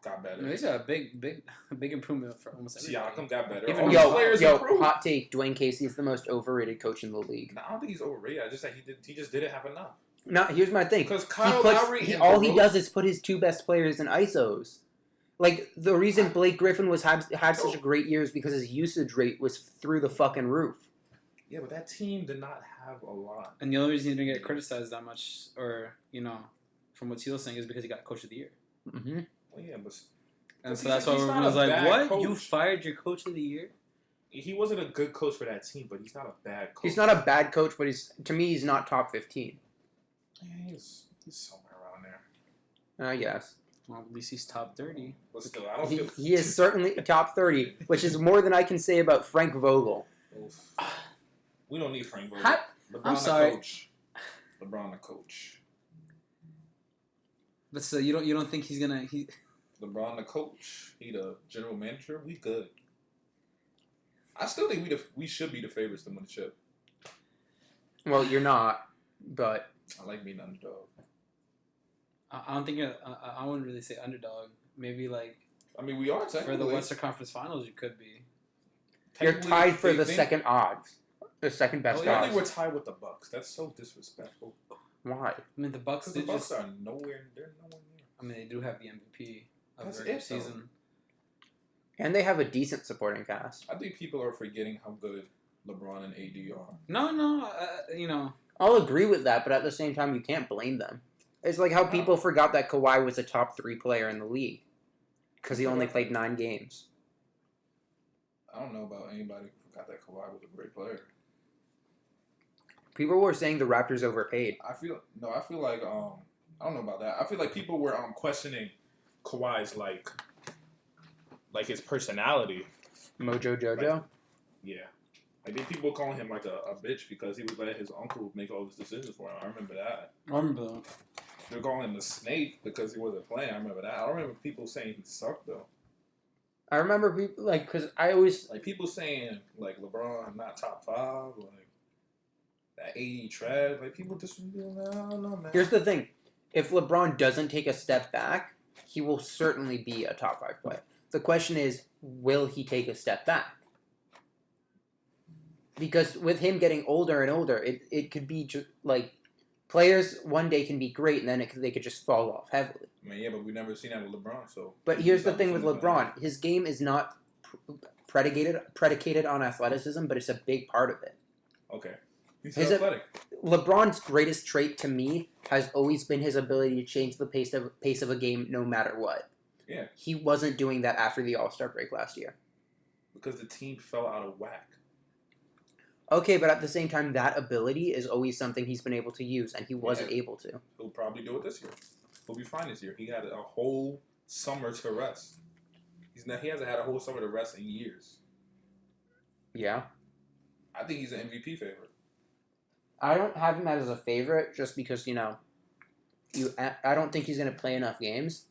C: got better.
D: He's got a big improvement for almost everybody.
C: Siakam got better.
D: Even
C: All
D: yo,
C: these players
B: Yo,
C: improved.
B: hot take. Dwayne Casey is the most overrated coach in the league.
C: No, I don't think he's overrated. I just think he just didn't have enough.
B: No, here's my thing.
C: Because
B: He
C: Kyle
B: puts,
C: Lowry
B: he,
C: and
B: all he
C: DeRozan-
B: does is put his two best players in ISOs. Like, the reason Blake Griffin had such a great year is because his usage rate was through the fucking roof.
C: Yeah, but that team did not have a lot.
D: And the only reason he didn't get criticized that much, or from what Teal's saying, is because he got Coach of the Year.
B: Mm-hmm.
C: Well, yeah, but
D: And so
C: He's-
D: that's why
C: he's
D: everyone
C: not
D: was
C: a
D: like,
C: bad
D: "What?
C: coach.
D: You fired your Coach of the Year?"
C: he wasn't a good coach for that team, but he's not a bad coach.
B: He's not a bad coach, but to me, he's not top 15.
C: Yeah, he's somewhere around there.
B: I guess.
D: Well, at least he's top 30.
C: But still, I don't
B: He,
C: feel...
B: he is certainly top 30, which is more than I can say about Frank Vogel.
C: Oof. We don't need Frank Vogel.
D: How-
C: LeBron
D: I'm
C: the
D: sorry.
C: coach. LeBron the coach.
D: But still, you don't think he's gonna?
C: LeBron the coach. He the general manager. We good. I still think we should be the favorites to win the chip.
B: Well, you're not, but
C: I like being underdog.
D: I don't think I wouldn't really say underdog. Maybe like
C: I mean, we are
D: for the
C: technically.
D: Western Conference Finals, you could be.
B: you're
C: Technically,
B: tied for
C: they
B: the
C: think-
B: second odds. The second best
C: Oh, yeah, I think
B: odds.
C: we're tied with the Bucks. That's so disrespectful.
B: Why?
D: I mean, the Bucks
C: Because the
D: did
C: Bucks
D: just.
C: are nowhere. They're nowhere near.
D: I mean, they do have the MVP of
C: That's
D: the regular
C: it, though.
D: season.
B: And they have a decent supporting cast.
C: I think people are forgetting how good LeBron and AD are.
D: No,
B: I'll agree with that, but at the same time, you can't blame them. It's like how people forgot that Kawhi was a top 3 player in the league because he only played 9 games.
C: I don't know about anybody who forgot that Kawhi was a great player.
B: People were saying the Raptors overpaid.
C: I feel like I don't know about that. I feel like people were questioning Kawhi's like his personality.
B: Mojo Jojo?
C: Yeah. Like people were calling him like a bitch because he was letting his uncle make all his decisions for him. I remember that.
D: I remember that.
C: They were calling him the snake because he wasn't playing. I remember that. I don't remember people saying he sucked though.
B: I remember people, like, because I always...
C: Like people saying like LeBron not top 5, like that AD trash. Like people just I don't know, man.
B: Here's the thing. If LeBron doesn't take a step back, he will certainly be a top 5 player. The question is, will he take a step back? Because with him getting older and older, it could be just like players one day can be great and then they could just fall off heavily.
C: I mean, yeah, but we've never seen that with LeBron. So,
B: But here's the thing with LeBron: his game is not predicated on athleticism, but it's a big part of it.
C: Okay, he's
B: Is it-
C: athletic.
B: LeBron's greatest trait to me has always been his ability to change the pace of a game no matter what.
C: Yeah,
B: He wasn't doing that after the All-Star break last year.
C: because the team fell out of whack.
B: Okay, but at the same time, that ability is always something he's been able to use, and he wasn't able to.
C: He'll probably do it this year. He'll be fine this year. He had a whole summer to rest. He hasn't had a whole summer to rest in years.
B: Yeah.
C: I think he's an MVP favorite.
B: I don't have him as a favorite just because, I don't think he's going to play enough games.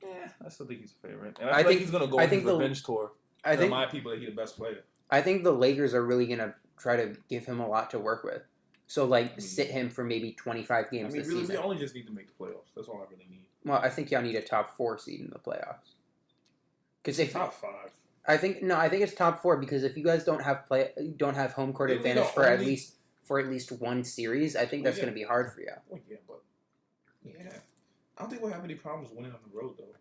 C: Yeah, I still think he's a favorite. And
B: I
C: I think
B: think-
C: he's going to go
B: I
C: on
B: think
C: his
B: the-
C: revenge tour.
B: I think
C: remind people that he's the best player.
B: I think the Lakers are really gonna try to give him a lot to work with. So sit him for maybe 25 games this
C: really,
B: season.
C: we only just need to make the playoffs. That's all I really need.
B: Well, I think y'all need a top 4 seed in the playoffs. Because if
C: Top 5.
B: I think it's top 4 because if you guys don't have home court
C: It'll be
B: advantage
C: the
B: for at least one series, I think that's going to be hard for you.
C: Well, yeah. I don't think we'll have any problems winning on the road though,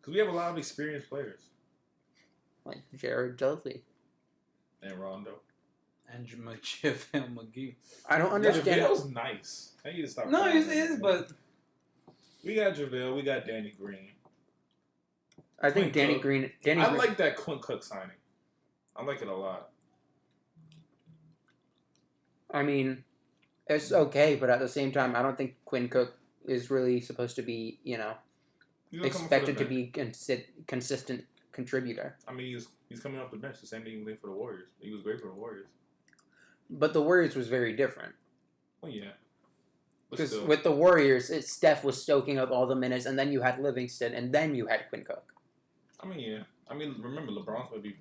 C: because we have a lot of experienced players.
B: Like Jared Dudley
C: And Rondo.
D: And JaVale McGee.
B: I don't understand.
C: JaVale's nice. I need to stop.
D: No, he is, but
C: we got JaVale. We got Danny Green.
B: I think Danny Green. I
C: like that Quinn Cook signing. I like it a lot.
B: I mean, it's okay, but at the same time, I don't think Quinn Cook is really supposed to be, expected to be consistent contributor.
C: I mean, he's coming off the bench. The same thing he did for the Warriors. He was great for the Warriors.
B: But the Warriors was very different.
C: Well, yeah.
B: Because with the Warriors, Steph was stoking up all the minutes, and then you had Livingston, and then you had Quinn Cook.
C: I mean, yeah. I mean, remember, LeBron's going to be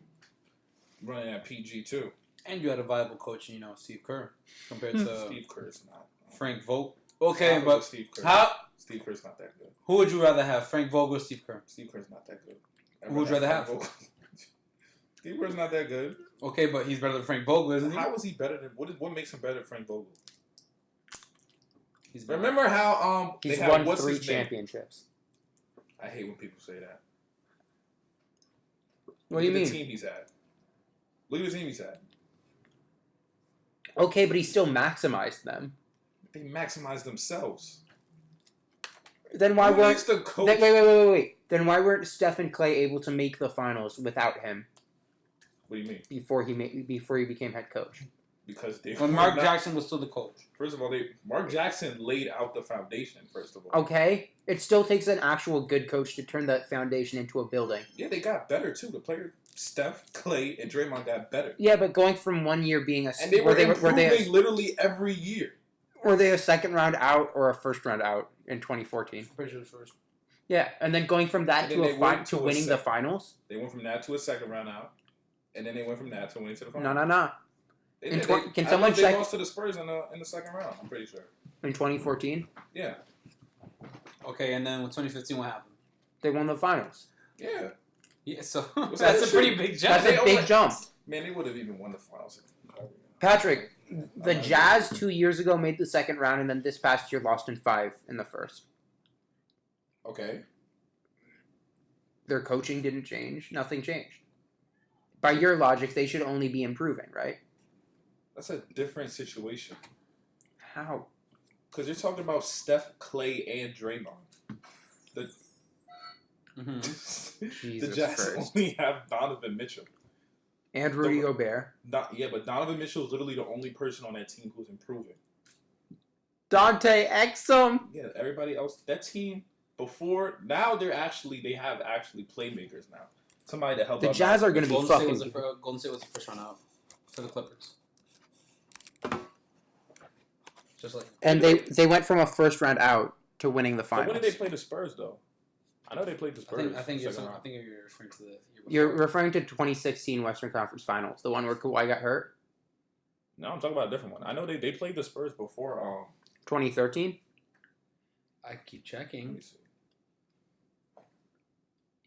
C: running at PG, too.
D: And you had a viable coach, Steve Kerr, compared to
C: Steve Kerr's not.
D: Frank Vogel. Okay, but
C: Steve Kerr. Steve Kerr's not that good.
D: Who would you rather have, Frank Vogel or Steve Kerr?
C: Steve Kerr's not that good.
D: Who would you rather have?
C: Steve Kerr's not that good.
D: Okay, but he's better than Frank Vogel, isn't he?
C: How is he better than... What makes him better than Frank Vogel?
D: Remember
C: how
B: he's won 3 championships.
C: I hate when people say that.
B: What do you mean?
C: Look at the team he's at. Look at the team he's at.
B: Okay, but he still maximized them.
C: They maximized themselves.
B: Then why weren't
C: the coach?
B: Wait. Then why weren't Steph and Clay able to make the finals without him?
C: What do you mean?
B: Before he became head coach.
C: Because
D: when Mark Jackson was still the coach.
C: First of all, Mark Jackson laid out the foundation. First of all,
B: okay, it still takes an actual good coach to turn that foundation into a building.
C: Yeah, they got better too. The players, Steph, Clay, and Draymond got better.
B: Yeah, but going from one year being
C: and they were improving literally every year.
B: Were they a second round out or a first round out in 2014?
D: Pretty sure first.
B: Yeah, and then going from that to winning the finals.
C: They went from that to a second round out, and then they went from that to winning to the finals.
B: No.
C: Can someone check? They lost to the Spurs in the second round. I'm pretty sure.
B: In 2014.
C: Yeah.
D: Okay, and then with 2015, what happened?
B: They won the finals.
C: Yeah.
D: Yeah, so that's a pretty big jump.
B: That's a big jump.
C: Man, they would have even won the finals.
B: Patrick, the Jazz 2 years ago made the second round, and then this past year lost in 5 in the first.
C: Okay.
B: Their coaching didn't change. Nothing changed. By your logic, they should only be improving, right?
C: That's a different situation.
B: How?
C: Because you're talking about Steph, Clay, and Draymond. The Jazz only have Donovan Mitchell.
B: And Rudy Gobert.
C: But Donovan Mitchell is literally the only person on that team who's improving.
B: Dante Exum.
C: Yeah, everybody else, that team before, now they have playmakers now. Somebody to help.
B: The Jazz are going to be fucking.
D: Golden State was the first round out for the Clippers. Just like.
B: And they went from a first round out to winning the finals.
C: But when did they play the Spurs though? I know they played the Spurs.
D: I think you're referring to the year before.
B: You're referring to 2016 Western Conference Finals, the one where Kawhi got hurt?
C: No, I'm talking about a different one. I know they played the Spurs before
B: 2013?
D: I keep checking. Let me see.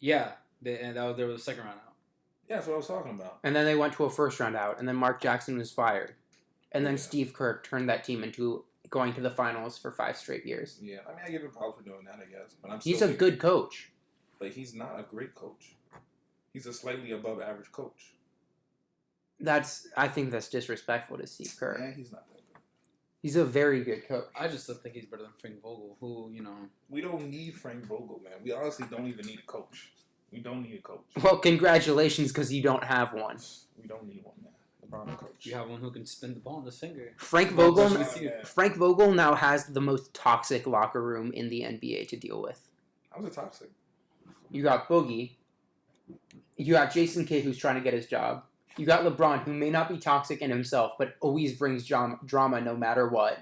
D: Yeah, there was a second round out.
C: Yeah, that's what I was talking about.
B: And then they went to a first round out, and then Mark Jackson was fired. And then Steve Kerr turned that team into going to the finals for 5 straight years.
C: Yeah, I mean, I give him props for doing that, I guess. But
B: he's a good coach.
C: But he's not a great coach. He's a slightly above average coach.
B: I think that's disrespectful to Steve Kerr.
C: Yeah, he's not that good.
B: He's a very good coach.
D: I just don't think he's better than Frank Vogel, who,
C: We don't need Frank Vogel, man. We honestly don't even need a coach. We don't need a coach.
B: Well, congratulations, because you don't have one.
C: We don't need one, man. LeBron a coach.
D: You have one who can spin the ball on his finger.
B: Frank Vogel now has the most toxic locker room in the NBA to deal with.
C: How's it toxic?
B: You got Boogie. You got Jason Kidd, who's trying to get his job. You got LeBron, who may not be toxic in himself, but always brings drama no matter what.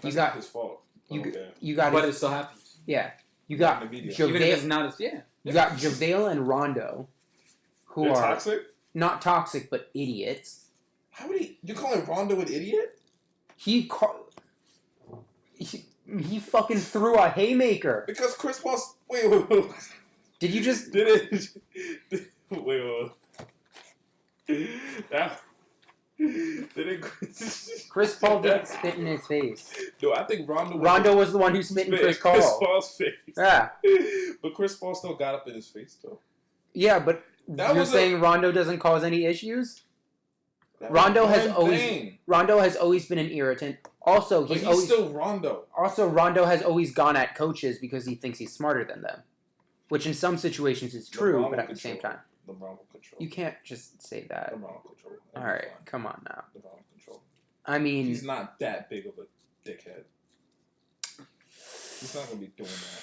C: That's not his fault.
B: You got.
D: But it still happens.
B: Yeah. You got
D: JaVale.
B: You got JaVale and Rondo, who
C: They're
B: are
C: toxic?
B: not toxic but idiots.
C: How would you calling Rondo an idiot?
B: He fucking threw a haymaker.
C: Because Chris Paul's... Wait.
B: Did you just...
C: Wait.
B: Chris Paul didn't spit in his face.
C: No, I think Rondo
B: was the one who spit in Chris
C: Paul's face.
B: Yeah.
C: But Chris Paul still got up in his face, though.
B: Yeah, but you're saying Rondo doesn't cause any issues? Rondo has always been an irritant. Also,
C: he's still Rondo.
B: Also, Rondo has always gone at coaches because he thinks he's smarter than them, which in some situations is true, but at the same time, you can't just say that. All right, come on now. I mean,
C: he's not that big of a dickhead. He's not gonna be doing that.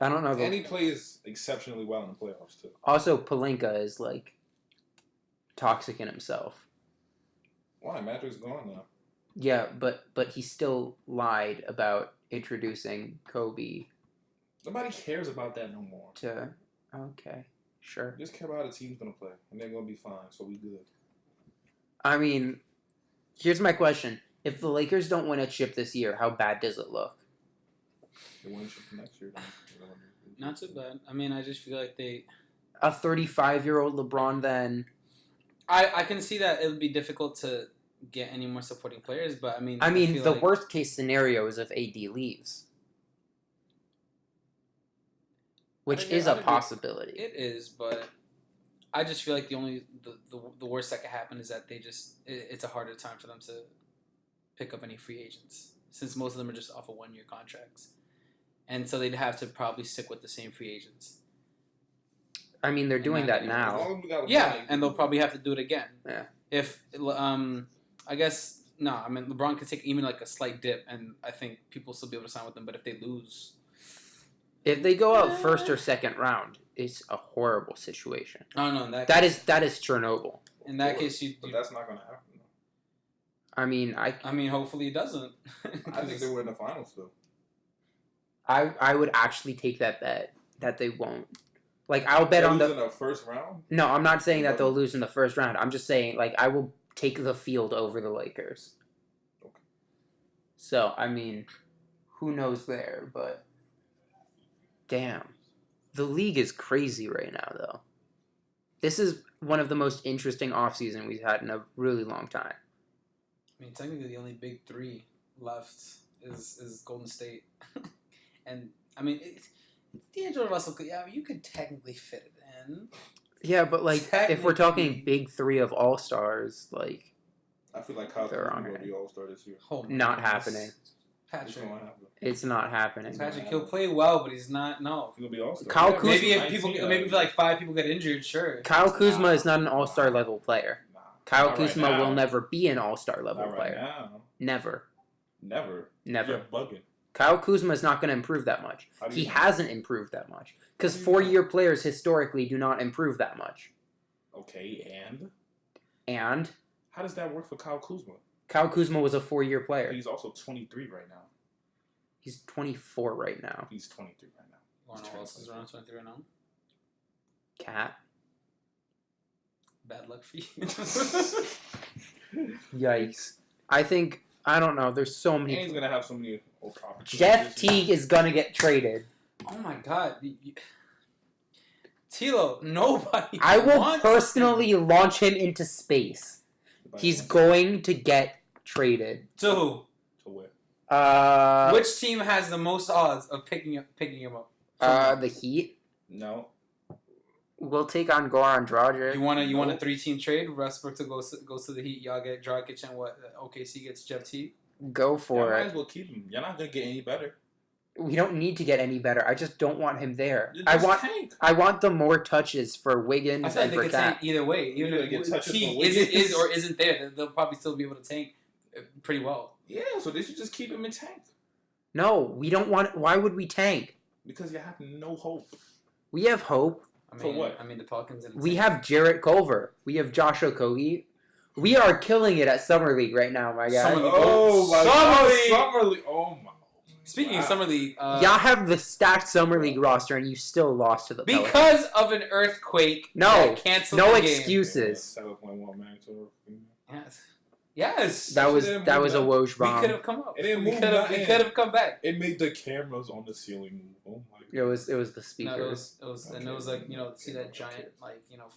B: I don't know.
C: And he plays exceptionally well in the playoffs too.
B: Also, Pelinka is like toxic in himself.
C: Why? Magic's gone now.
B: Yeah, but he still lied about introducing Kobe.
C: Nobody cares about that no more.
B: Okay, sure.
C: Just care about how the team's gonna play, and they're gonna be fine, so we good.
B: I mean, here's my question: if the Lakers don't win a chip this year, how bad does it look?
C: They win a chip next year.
D: Not too bad. I mean, I just feel like
B: a 35-year-old LeBron. Then
D: I can see that it would be difficult to get any more supporting players, but I mean,
B: the worst case scenario is if AD leaves, which is a possibility.
D: It is, but I just feel like the worst that could happen is that it's a harder time for them to pick up any free agents, since most of them are just off of 1-year contracts, and so they'd have to probably stick with the same free agents.
B: I mean, they're doing that now.
D: Yeah, and they'll probably have to do it again.
B: Yeah.
D: If I guess no. I mean, LeBron could take even like a slight dip, and I think people will still be able to sign with them. But if they lose,
B: if they go out first or second round, it's a horrible situation.
D: Oh no,
B: that is Chernobyl.
D: In that case,
C: but that's not going to happen.
B: I mean,
D: hopefully it doesn't.
C: I think they win the finals though.
B: I would actually take that bet that they won't. Like, I'll bet on
C: in the first round.
B: No, I'm not saying that they'll lose in the first round. I'm just saying, like, I will take the field over the Lakers.
C: Okay.
B: So, I mean, who knows there, but damn. The league is crazy right now, though. This is one of the most interesting offseason we've had in a really long time.
D: I mean, technically the only big three left is Golden State. And, I mean, D'Angelo Russell, you could technically fit it in.
B: Yeah, but, like, if we're talking big three of all-stars, like...
C: I feel like Kyle Kuzma will be all-star this year.
B: Not happening.
D: Patrick.
B: It's not happening.
D: Patrick, he'll play well, but he's not, no.
C: He'll be all-star.
B: Kyle Kuzma...
D: Maybe if like 5 people get injured, sure.
B: Kyle Kuzma is not an all-star level player. Kyle Kuzma will never be an all-star level player.
C: Now.
B: Never.
C: Never.
B: Never.
C: You're bugging.
B: Kyle Kuzma is not going to improve that much. He hasn't improved that much. Because 4-year players historically do not improve that much.
C: Okay,
B: And?
C: How does that work for Kyle Kuzma?
B: Kyle Kuzma was a 4-year player.
C: He's also 23 right now.
B: He's 24 right now.
C: He's 23 right now.
D: Who else is around 23 right now?
B: Cat.
D: Bad luck for you.
B: Yikes. I don't know. There's so many.
C: And he's going to have so many opportunities.
B: Jeff Teague is going to get traded.
D: Oh my God. Tilo, nobody.
B: I will personally launch him into space. He's going to get traded.
D: To who?
C: To where?
D: Which team has the most odds of picking him up?
B: The Heat.
C: No.
B: We'll take on Goran Dragic.
D: You want a 3-team trade? Westbrook to go to the Heat. Y'all get Dragic and what? OKC gets Jeff Teague.
B: Go for it.
C: Might as well keep him. You're not gonna get any better.
B: We don't need to get any better. I just don't want him there.
C: Tank.
B: I want the more touches for Wiggins
D: I feel like
B: and for
D: they could tank
B: Cat.
D: either way. Even if Teague is or isn't there, they'll probably still be able to tank pretty well.
C: Yeah, so they should just keep him in tank.
B: No, we don't want. Why would we tank?
C: Because you have no hope.
B: We have hope.
C: For what?
D: I mean, the Pelicans.
B: We have Jarrett Culver. We have Josh Okogie. We are killing it at Summer League right now, my guy.
C: Oh my God! Summer League! Oh my!
D: Speaking of Summer League,
B: y'all have the stacked Summer League roster, and you still lost to the Pelicans.
D: Because of an earthquake.
B: No,
D: canceled
B: no
D: the game.
B: excuses.
C: 7.1 magnitude.
D: Yes.
B: That was a Woj
D: We
B: bomb.
D: could have come up.
C: It didn't
D: We
C: move
D: could
C: nothing.
D: have come back.
C: It made the cameras on the ceiling move. Oh my god.
B: It was the
D: No, it
B: speakers.
D: was, and it was like see that giant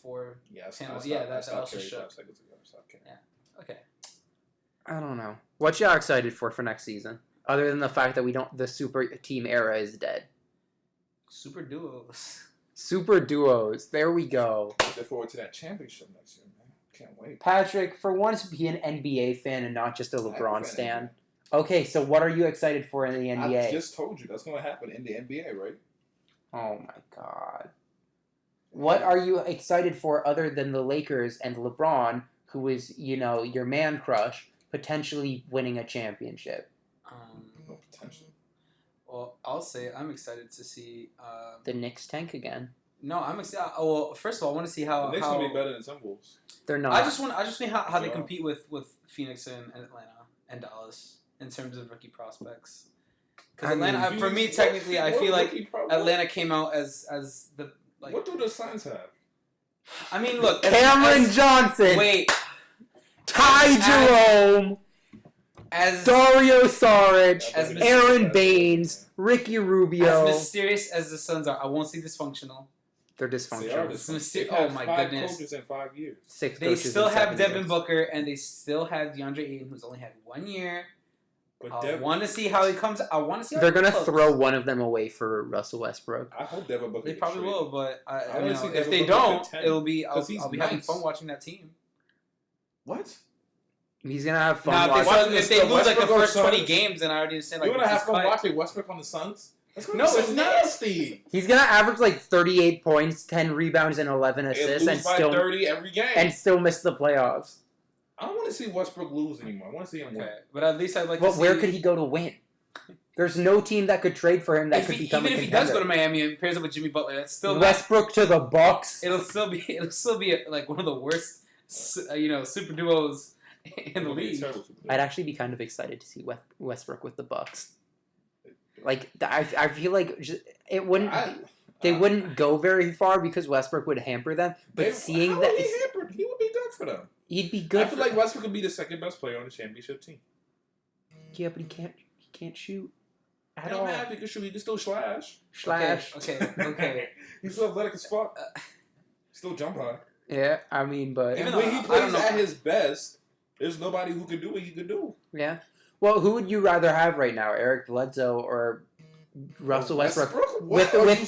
D: four
C: Yeah,
D: panels. Yeah, that also shook.
C: Yeah.
D: Okay.
B: I don't know. What y'all excited for next season? Other than the fact that the super team era is dead.
D: Super duos.
B: Super duos. There we go.
C: Look forward to that championship next year, man. Can't wait.
B: Patrick, for once, be an NBA fan and not just a LeBron stan. Okay, so what are you excited for in the NBA?
C: I just told you that's going to happen in the NBA, right?
B: Oh my god. What are you excited for other than the Lakers and LeBron, who is, your man crush, potentially winning a championship?
C: No potential.
D: Well, I'll say I'm excited to see
B: The Knicks tank again.
D: No, I'm excited. Well, first of all, I want to see how
C: The Knicks going to be better than Timberwolves.
B: They're not.
D: I just want to see how they compete with Phoenix and Atlanta and Dallas in terms of rookie prospects. Because Atlanta, for me, technically, I feel like Atlanta came out as the like.
C: What do the Suns have?
D: I mean, look,
B: Cameron Johnson.
D: Wait,
B: Ty Jerome.
D: as
B: Dario Saric.
D: as
B: Aaron Baines. Ricky Rubio.
D: as mysterious as the Suns are, I won't say dysfunctional.
B: They're
C: They are
B: dysfunctional.
D: It's
C: dysfunctional.
D: mysterious.
C: They've had
D: Oh my
C: 5
D: goodness.
C: coaches in 5 years.
B: 6
D: They
B: coaches
D: still
B: in
D: have
B: 7
D: Devin
B: years.
D: Booker, and they still have DeAndre Ayton, who's only had 1 year.
C: But
D: I
C: Devin,
D: want to see how he comes. I want to see. How
B: They're
D: he
B: gonna
D: cooks.
B: throw one of them away for Russell Westbrook.
C: I hope Devin Booker
D: They
C: gets
D: probably
C: traded.
D: will, but
C: I
D: I
C: wanna see
D: if
C: Devin
D: they
C: Booker
D: don't,
C: contend,
D: it'll be.
C: 'cause he's
D: I'll be having
C: nice.
D: fun watching that team.
C: What?
B: He's gonna have fun.
D: Now,
B: watching.
D: if they lose like the
C: Westbrook
D: first
C: on
D: 20
C: Suns?
D: games, then I already understand. Like,
C: You're going to
D: this
C: have
D: is
C: fun
D: fight.
C: watching Westbrook on the Suns? That's gonna
D: No,
C: be so
D: it's not.
C: nasty.
B: He's gonna average like 38 points, 10 rebounds, and 11
C: They
B: assists,
C: lose
B: and
C: by
B: still
C: 30 every game.
B: miss the playoffs.
C: I don't want to see Westbrook lose anymore. I want to see him win.
D: Okay, but at least I'd like
B: But
D: to see.
B: where could he go to win? There's no team that could trade for him that could become
D: even
B: a
D: if he does
B: contender.
D: go to Miami and pairs up with Jimmy Butler, that's still not,
B: Westbrook to the Bucks.
D: it'll still be like one of the worst, super duos in the league.
B: I'd actually be kind of excited to see Westbrook with the Bucks. Like I feel like it wouldn't. They wouldn't go very far because Westbrook would hamper them. But seeing
C: how
B: that
C: would he hampered? He would be good for them.
B: he'd be good.
C: I feel like Westbrook could be the second best player on the championship team.
B: Yeah, but he can't shoot at
C: It don't
B: all.
C: matter. He can shoot. He can still slash.
B: Slash.
D: Okay.
C: He's still athletic as fuck. Still jump high.
B: Yeah, I mean, but
C: And
D: Even
C: when
D: though
C: he
D: I don't
C: plays
D: know-
C: at his best, there's nobody who can do what he can do.
B: yeah. Well, who would you rather have right now, Eric Bledsoe or Russell Westbrook?
C: What? Are you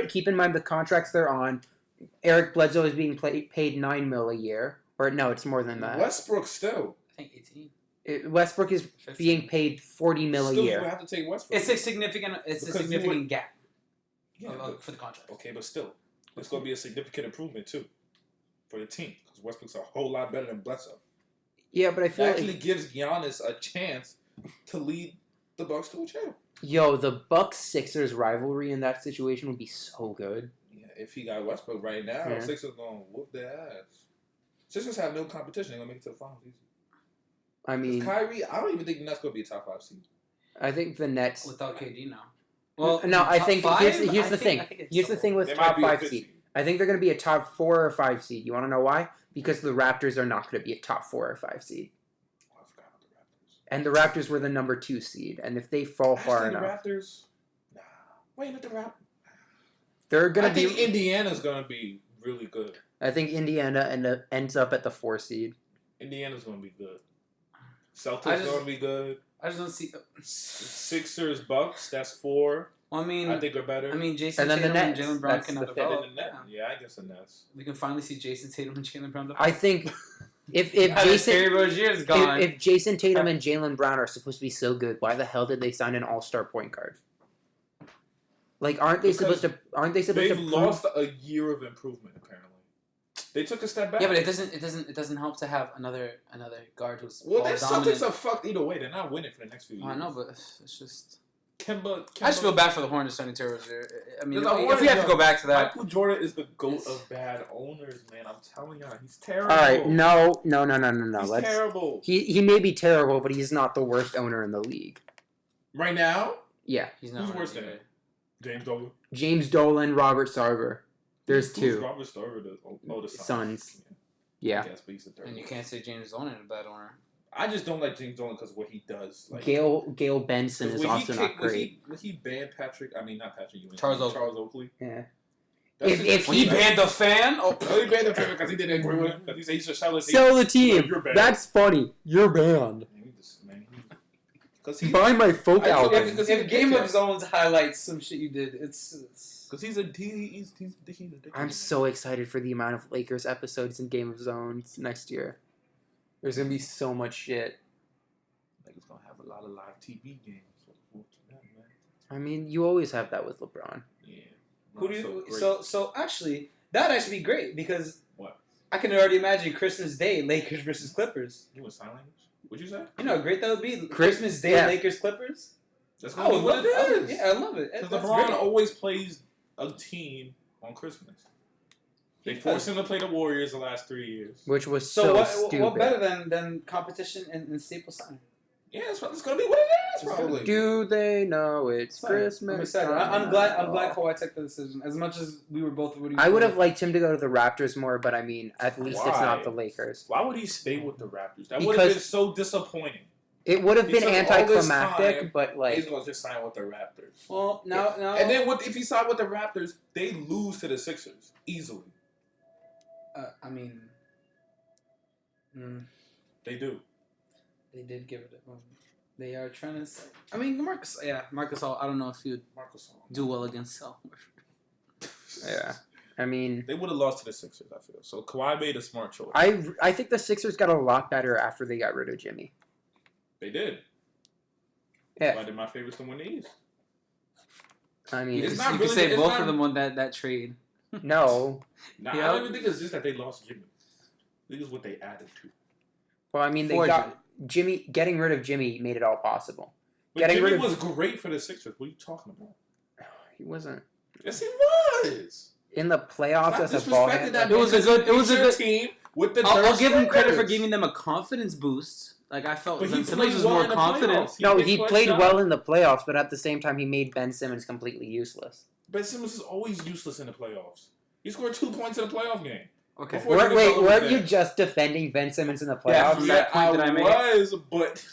B: Keep in mind the contracts they're on. Eric Bledsoe is being paid $9 million a year, or no, it's more than that.
C: Westbrook still.
D: I think 18.
B: Westbrook is
D: 15.
B: being paid $40 million
C: Still,
B: a
C: you
B: year.
C: have to take Westbrook.
D: It's a significant gap
C: Yeah, but-
D: for the contract.
C: okay, but still, it's going to be a significant improvement too for the team because Westbrook's a whole lot better than Bledsoe.
B: Yeah, but I
C: It
B: feel
C: actually
B: like
C: gives Giannis a chance to lead the Bucks to a champ.
B: the Bucks Sixers rivalry in that situation would be so good.
C: Yeah, if he got Westbrook right now,
B: Yeah.
C: Sixers going to whoop their ass. Sixers have no competition. They're going to make it to the finals easy.
B: I mean,
C: Kyrie, I don't even think the Nets going to be a top 5 seed.
B: I think the Nets.
D: Without KD now. Well,
B: no, I
D: top
B: think
D: five?
B: here's
D: I
B: the
D: think-
B: thing.
D: I think it's
B: Here's the
D: so.
B: thing with
C: They
B: top
C: might be a
B: 5
C: fifth
B: seed. I think they're going to be a top 4 or 5 seed. You want to know why? Because the Raptors are not going to be a top 4 or 5 seed,
C: Oh, I forgot about the Raptors.
B: and the Raptors were the number 2 seed. And if they fall far
C: Actually,
B: enough,
C: the Raptors. Nah. Wait a minute, the Raptors.
B: they're going
C: I
B: to
C: think
B: be.
C: Indiana's going to be really good.
B: I think Indiana ends up at the 4 seed.
C: Indiana's going to be good. Celtics
D: I just-
C: going to be good.
D: I just don't see.
C: Sixers, Bucks, that's 4.
D: Well, I mean,
C: I think they're better.
D: Jason
B: And then the
D: Tatum and
B: Nets.
D: Jalen Brown
B: That's
D: can
B: the
C: And
D: develop.
C: then the net. Yeah, I guess the Nets.
D: We can finally see Jason Tatum and Jalen Brown develop.
B: I think if
D: Terry
B: Jason
D: Rozier's gone.
B: if Jason Tatum and Jalen Brown are supposed to be so good, why the hell did they sign an All-Star point guard? Like, aren't they
C: Because
B: supposed to?
C: They've
B: prove-
C: lost a year of improvement, apparently. They took a step back.
D: yeah, but it doesn't help to have another guard who's
C: Well,
D: ball
C: their
D: dominant.
C: Celtics are fucked either way. They're not winning for the next few years.
D: I know, but it's just.
C: Kemba.
D: I just feel bad for the Hornets signing Terry Rozier. I mean,
C: Because the
D: if we have to
C: Hornets-
D: go back to that,
C: Michael Jordan is the GOAT of bad owners, man. I'm telling you, he's terrible.
B: All right, no.
C: He's terrible.
B: He may be terrible, but he's not the worst owner in the league.
C: Right now,
B: Yeah.
D: He's not
C: who's
D: winning
C: worse than
D: either.
C: him? James Dolan.
B: James Dolan, Robert Sarver. There's
C: Who's
B: two.
C: Robert Starver? The
B: Suns.
C: Yeah.
B: Yeah.
C: I guess, but he's the third.
D: And you can't say James Dolan in a bad owner.
C: I just don't like James Dolan because of what he does. Like,
B: Gail Benson is also not great.
C: When he banned Patrick, I mean not Patrick Ewing,
D: Charles
C: Oakley.
B: Yeah.
C: That's
B: If
D: When he banned the fan? Oh,
C: he banned the fan because he didn't agree with him. Because he said he should sell
B: Sell the
C: Like,
B: team.
C: you're banned.
B: That's funny. You're banned.
C: Because he,
B: Buy my folk
C: I told him
B: album.
C: because
D: if Game of Zones highlights some shit you did, it's
C: he's a dickhead.
B: I'm so excited for the amount of Lakers episodes in Game of Zones next year. There's gonna be so much shit.
C: Like it's gonna have a lot of live TV games.
B: I mean, you always have that with LeBron.
C: Yeah.
D: Who do you?
C: great.
D: So actually, that'd actually be great because
C: What?
D: I can already imagine Christmas Day, Lakers versus Clippers.
C: You in sign language? What'd you say?
D: You know how great that would be. Christmas Day,
B: yeah.
D: Lakers Clippers.
C: That's
D: I would love
C: it
D: it.
C: is.
D: Yeah, I love it.
C: Because
D: That's
C: LeBron
D: great.
C: always plays a team on Christmas. They forced him to play the Warriors the last 3 years.
B: Which was
D: So
B: so
D: what?
B: stupid.
D: What better than competition in Staples Center?
C: Yeah, it's gonna be what it is, probably.
B: Do they know it's
D: Fine. I'm
B: Christmas?
D: excited. I'm glad Kawhi took the decision. As much as we were both rooting.
B: I
D: for
B: would
D: him.
B: have liked him to go to the Raptors more, but I mean, at least it's
C: Why?
B: not the Lakers.
C: Why would he stay with the Raptors? That would have
B: Because-
C: been so disappointing.
B: It would have
C: He
B: been
C: took all this
B: anticlimactic,
C: time.
B: but like,
C: He's gonna just sign with the Raptors.
D: Well, now.
C: And then if he signed with the Raptors, they lose to the Sixers easily.
D: I mean,
C: They do.
D: they did give it. They are trying to. I mean, Marcus. Yeah, Marcus Hall. I don't know if he would
C: Marcus Gasol.
D: do well against Hall.
B: yeah. I mean,
C: They would have lost to the Sixers, I feel. So Kawhi made a smart choice.
B: I think the Sixers got a lot better after they got rid of Jimmy.
C: They did.
B: Yeah.
C: Why did my favorites to win the East?
B: I mean,
C: It's
D: You
C: not
D: could
C: really-
D: say
C: it's
D: both
C: not-
D: of them on that trade.
B: no.
C: Nah,
D: Yeah.
C: I don't even think it's just that they lost Jimmy. I think it's what they added to.
B: Well, I mean, they
D: For
B: got Jimmy. Getting rid of Jimmy made it all possible.
C: But
B: Getting
C: Jimmy
B: rid of-
C: was great for the Sixers. What are you talking about?
B: He wasn't
C: Yes, he was.
B: in the playoffs
C: Stop
B: as a ball
C: disrespecting
B: handler.
C: that.
D: It was a good- it was a
C: your
D: good-
C: team with the.
D: I'll give him
C: third
D: credit for
C: stringers.
D: giving them a confidence boost. Like I felt
C: But
D: Ben
C: he
D: Simmons
C: played
D: was
C: well
D: more
C: in the
D: confident.
C: playoffs.
B: No,
C: made
B: he
C: clutch
B: played
C: shots.
B: well in the playoffs, but at the same time, he made Ben Simmons completely useless.
C: Ben Simmons is always useless in the playoffs. He scored 2 points in a playoff game.
D: Okay.
C: Before
B: Wait,
C: Jimmy Butler was
B: weren't you
C: there.
B: just defending Ben Simmons in the
D: Yeah,
B: playoffs?
D: from that point that I made.
C: was, but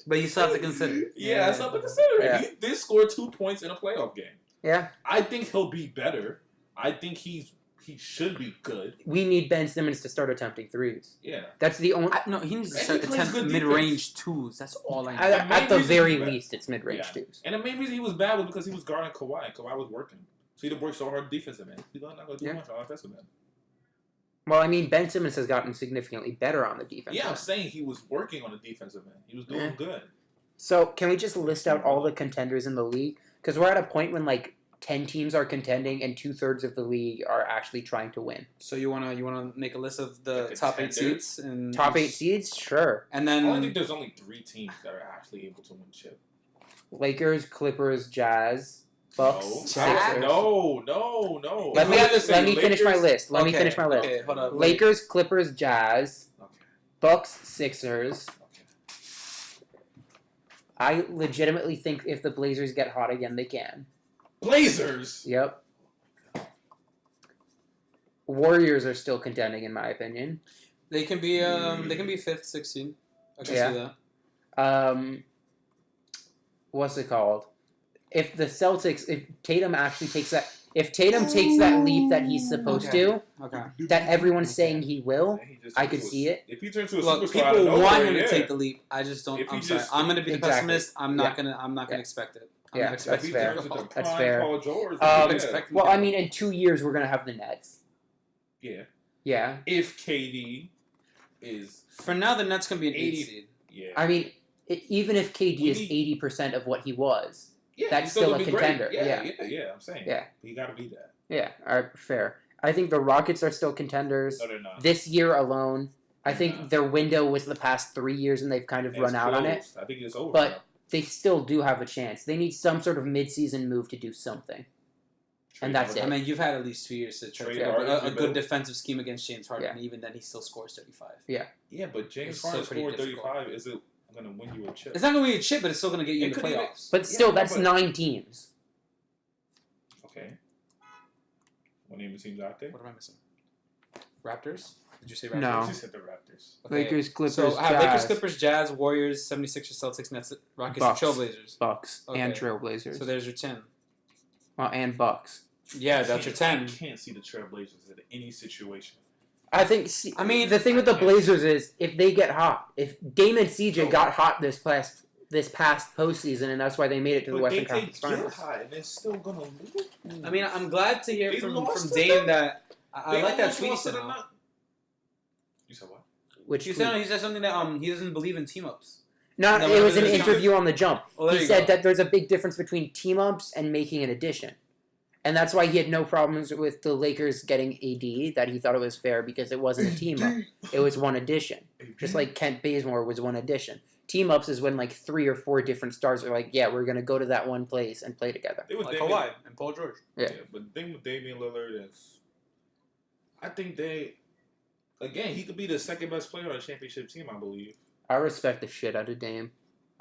D: But you still have to consider.
C: yeah, that's something to consider.
B: Yeah.
C: He did score 2 points in a playoff game.
B: Yeah,
C: I think he'll be better. I think he should be good.
B: we need Ben Simmons to start attempting threes.
C: Yeah.
B: That's the only.
D: No, he needs to
C: And
D: start
C: he plays
D: attempt
C: good
D: mid-range twos. That's all I need.
C: The main
B: At the
C: reason
B: very
C: he's bad-
B: least, it's mid-range
C: Yeah.
B: twos.
C: And the main reason he was bad was because he was guarding Kawhi. Kawhi was working. So he had to work so hard defensive end. He's not going to do
B: Yeah.
C: much on offensive end.
B: Well, I mean, Ben Simmons has gotten significantly better on the defense.
C: Yeah, I'm
B: end.
C: saying he was working on the defensive end. He was doing
B: Yeah.
C: good.
B: So, can we just list out all the contenders in the league? Because we're at a point when like 10 teams are contending and 2/3 of the league are actually trying to win.
D: So you wanna make a list of the
C: The
D: top 8
C: contenders?
D: seeds and
B: Top 8 seeds, sure.
D: and
C: I only
D: then
C: think there's only 3 teams that are actually able to win chip.
B: Lakers, Clippers, Jazz, Bucks,
C: No.
B: Sixers.
C: No.
B: Let me
C: If I had to say
B: let me finish my
C: Lakers-
B: list. Let me
D: Okay,
B: finish my list.
D: Okay, hold up.
B: Lakers, Clippers, Jazz,
C: Okay.
B: Bucks, Sixers.
C: Okay.
B: I legitimately think if the Blazers get hot again, they can.
C: Blazers.
B: Yep. Warriors are still contending, in my opinion.
D: They can be 5th, 16. I can
B: Yeah.
D: see that.
B: What's it called? If the Celtics, if Tatum takes that leap that he's supposed
D: Okay. Okay.
B: to, that everyone's saying he will,
C: He just
B: I
C: turned
B: could
C: to a-
B: see it.
C: If he turns to a
D: Look,
C: superstar
D: people
C: out of nowhere,
D: want him
C: yeah.
D: to take the leap. I just don't.
C: If he
D: I'm sorry.
C: just-
D: I'm gonna be the
B: Exactly.
D: pessimist. I'm not
B: Yeah.
D: gonna
B: Yeah.
D: expect it.
B: Yeah,
C: If
B: that's
C: he
B: fair.
C: turns into
B: That's
C: prime
B: fair.
C: Paul George,
B: Um,
C: yeah.
D: expect-
B: Well, I mean, in 2 years we're gonna have the Nets.
C: Yeah.
B: Yeah.
C: If KD is
D: For now, the Nets can be an 8
C: 80.
D: seed.
C: yeah.
B: I mean, even if KD
C: We
B: is
C: need-
B: 80% of what he was,
C: yeah,
B: that's
C: he's
B: still
C: gonna
B: a
C: be great.
B: contender.
C: Yeah, I'm saying.
B: Yeah.
C: He got to be that.
B: yeah, all right, fair. I think the Rockets are still contenders.
C: No, they're not.
B: This year alone, I think
C: Nah.
B: their window was the past 3 years and they've kind of
C: It's
B: run out on it.
C: closed. I think it's over.
B: But
C: now.
B: they still do have a chance. They need some sort of mid-season move to do something.
C: Trade
B: and that's
C: Harden.
D: I mean, you've had at least 2 years to try
C: Trade
D: to figure out
C: Harden,
D: a
C: you
D: good
C: know.
D: defensive scheme against James Harden,
B: Yeah.
D: and even then, he still scores 35.
C: Yeah, but James
D: It's
C: Harden
D: still pretty
C: scored
D: difficult.
C: 35. Is it gonna win you a chip.
D: It's not gonna be a chip, but it's still gonna get you in the
C: could even-
D: playoffs.
B: But still,
C: Yeah,
B: that's
C: but-
B: 9 teams.
C: Okay. What name of teams out there?
D: What am I missing? Raptors? Did you say
B: No.
D: Raptors?
C: You said the Raptors.
D: Okay.
B: Lakers, Clippers,
D: So I have
B: Jazz,
D: Lakers, Clippers, Jazz, Warriors, 76ers, Celtics, Nets, Rockets,
B: Bucks.
D: and Trailblazers.
B: Bucks, and
D: Okay.
B: Trailblazers.
D: So there's your 10.
B: And Bucks.
D: Yeah, that's your 10.
C: I can't see the Trailblazers in any situation.
B: I think. I mean, the thing with the Blazers is if they get hot, if Dame and CJ got hot this past postseason, and that's why they made it to the Western Conference Finals.
C: High and they're still gonna lose.
D: I mean, I'm glad to hear
C: They
D: from
C: lost to
D: Dame
C: them?
D: that I like that
C: almost
D: tweet he
C: lost to
D: said.
C: them,
D: out.
C: not- You said what?
B: Which
D: He said something that he doesn't believe in team ups.
B: no,
D: No,
B: it was an
D: no, no, no.
B: interview on the jump.
D: Well, there
B: He
D: you
B: said
D: go.
B: that there's a big difference between team ups and making an addition. And that's why he had no problems with the Lakers getting AD, that he thought it was fair because it wasn't a team up. It was one addition. Just like Kent Bazemore was one addition. Team ups is when like 3 or 4 different stars are like, yeah, we're going to go to that one place and play together.
C: They were
D: Like
C: Damian-
D: Kawhi and Paul George.
B: Yeah.
C: But the thing with Damian Lillard is, I think he could be the second best player on a championship team, I believe.
B: I respect the shit out of Dame.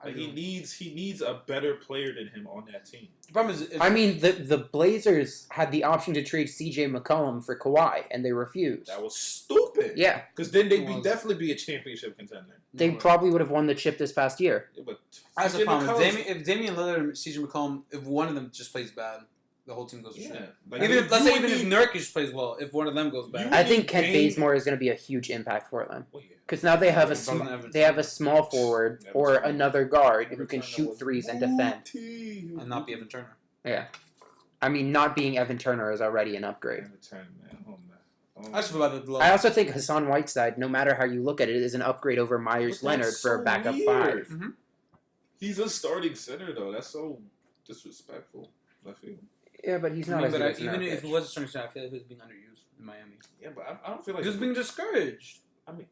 C: Like, he needs a better player than him on that team.
D: The problem is,
B: I mean, the Blazers had the option to trade CJ McCollum for Kawhi, and they refused.
C: That was stupid.
B: Yeah,
C: Because then they'd
D: Well,
C: definitely be a championship contender.
B: they probably would have won the chip this past year.
C: Yeah, but
D: that's the
C: CJ
D: problem.
C: McCollum's-
D: If Damian Lillard and CJ McCollum, if one of them just plays bad, the whole team goes to
C: Yeah.
D: shit.
C: Like,
D: Even if, let's
C: you
D: say
C: would
D: even if
C: need-
D: Nurkic plays well, if one of them goes bad,
C: You-
B: I think Kent
C: Dame-
B: Bazemore is going to be a huge impact for them.
C: Well, yeah.
B: Because now they have
D: From
B: they have a small forward
C: Everton.
B: or another guard who
C: Everton
B: can shoot
C: was
B: threes and defend.
C: booty.
D: and not be Evan Turner.
B: Yeah. I mean, not being Evan Turner is already an upgrade.
C: Everton, man. Oh, man. Oh,
D: I just feel about the low.
B: I also think Hassan Whiteside, no matter how you look at it, is an upgrade over Myers
C: But
B: Leonard
C: that's
B: for a
C: so
B: backup
C: weird.
B: 5.
C: He's a starting center, though. That's so disrespectful. I feel.
B: Yeah, but he's
D: I
B: not
D: mean,
B: as
D: but
B: good as
D: even if
B: Nurkic.
D: it was a starting center, I feel like he was being underused in Miami.
C: Yeah, but I don't feel like
D: He was being discouraged.
C: I mean,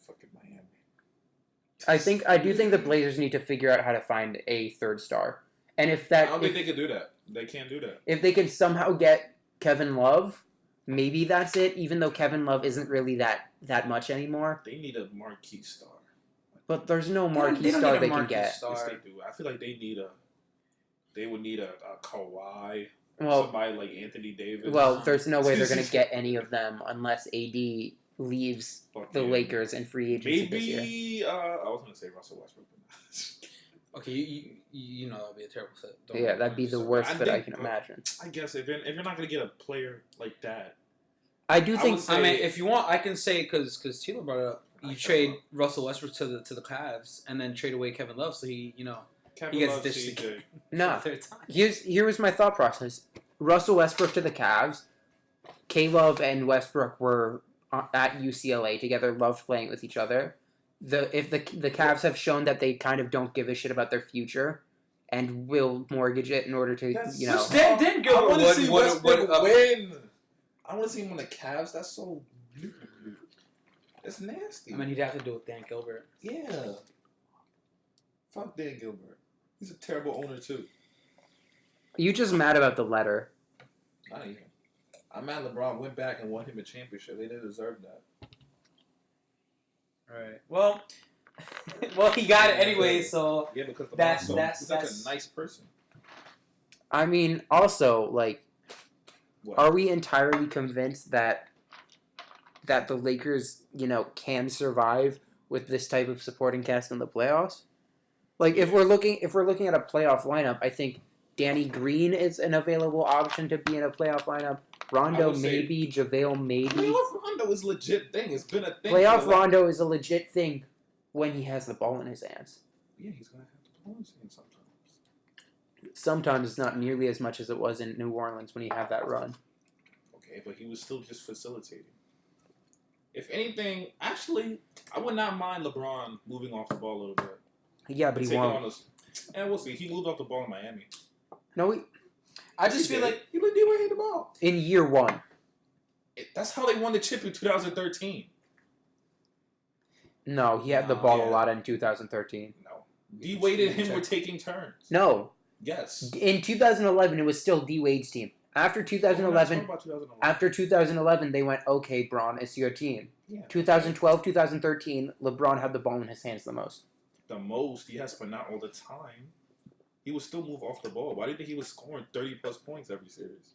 C: fucking Miami.
B: I do think the Blazers need to figure out how to find a third star. And if
C: I
B: that
C: don't think they can do that. They can't do that.
B: if they can somehow get Kevin Love, maybe that's it, even though Kevin Love isn't really that much anymore.
C: They need a marquee star.
B: But there's no
D: They
B: marquee
D: don't
B: star
D: need a
B: they can
D: marquee
B: get.
D: star.
C: Yes, they do. I feel like they would need a Kawhi,
B: Well,
C: somebody like Anthony Davis.
B: there's no way they're going to get any of them unless AD leaves
C: Fuck
B: the
C: yeah.
B: Lakers in free agency this year.
C: Maybe I was gonna say Russell Westbrook. But
D: Okay, you know that would be a terrible fit. Don't
B: Yeah,
D: worry.
B: that'd be the
C: So,
B: worst
C: I
B: fit I
C: think-
B: can imagine.
C: I guess if you're not gonna get a player like that,
B: I do
C: I
B: think
C: would say-
D: I mean, if you want, I can say because Tilo brought it up. You trade Russell Westbrook to the Cavs and then trade away Kevin Love, so he
C: Kevin
D: gets
C: Love,
D: dished
C: CJ.
B: no.
D: third time.
B: Here was my thought process. Russell Westbrook to the Cavs. K-Love and Westbrook were at UCLA together, loved playing with each other. If the Cavs have shown that they kind of don't give a shit about their future and will mortgage it in order to,
C: That's-
B: you know.
D: Which Dan
C: I
D: Gilbert
C: want to see Westbrook
D: would
C: win. I want to see him on the Cavs. That's so. That's nasty.
D: I mean, he'd have to do it with Dan Gilbert.
C: yeah. Fuck Dan Gilbert. He's a terrible owner too.
B: You just mad about the letter.
C: Not even. I'm mad LeBron went back and won him a championship. They didn't deserve that.
D: Right. Well, he got it anyway. So
C: Yeah, because
D: That's-
C: LeBron's such
D: that's-
C: a nice person.
B: I mean, also, like,
C: What?
B: are we entirely convinced that the Lakers, can survive with this type of supporting cast in the playoffs? Like, if we're looking at a playoff lineup, I think Danny Green is an available option to be in a playoff lineup. Rondo
C: I would say-
B: maybe, JaVale maybe.
C: Playoff Rondo is a legit thing. It's been a thing.
B: Playoff
C: for the last-
B: Rondo is a legit thing when he has the ball in his hands.
C: Yeah, he's gonna have to play his hand sometimes.
B: Sometimes it's not nearly as much as it was in New Orleans when he had that run.
C: Okay, but he was still just facilitating. If anything, actually, I would not mind LeBron moving off the ball a little bit.
B: Yeah, but he
C: Taking on
B: won't.
C: those, and we'll see. He moved off the ball in Miami.
B: No,
D: I just feel like
C: he didn't hit the ball.
B: in year one.
C: That's how they won the chip in 2013.
B: No, he had the
D: No,
B: ball
C: yeah.
B: a lot in 2013.
C: No, D Wade and him were taking turns.
B: No,
C: Yes.
B: in 2011 it was still D Wade's team. After
C: We're not
B: 2011,
C: talking about 2011.
B: after 2011 they went, okay, Braun, it's your team.
C: Yeah.
B: 2012, 2013, LeBron had the ball in his hands the most.
C: the most, yes, but not all the time. He would still move off the ball. Why do you think he was scoring 30-plus points every series?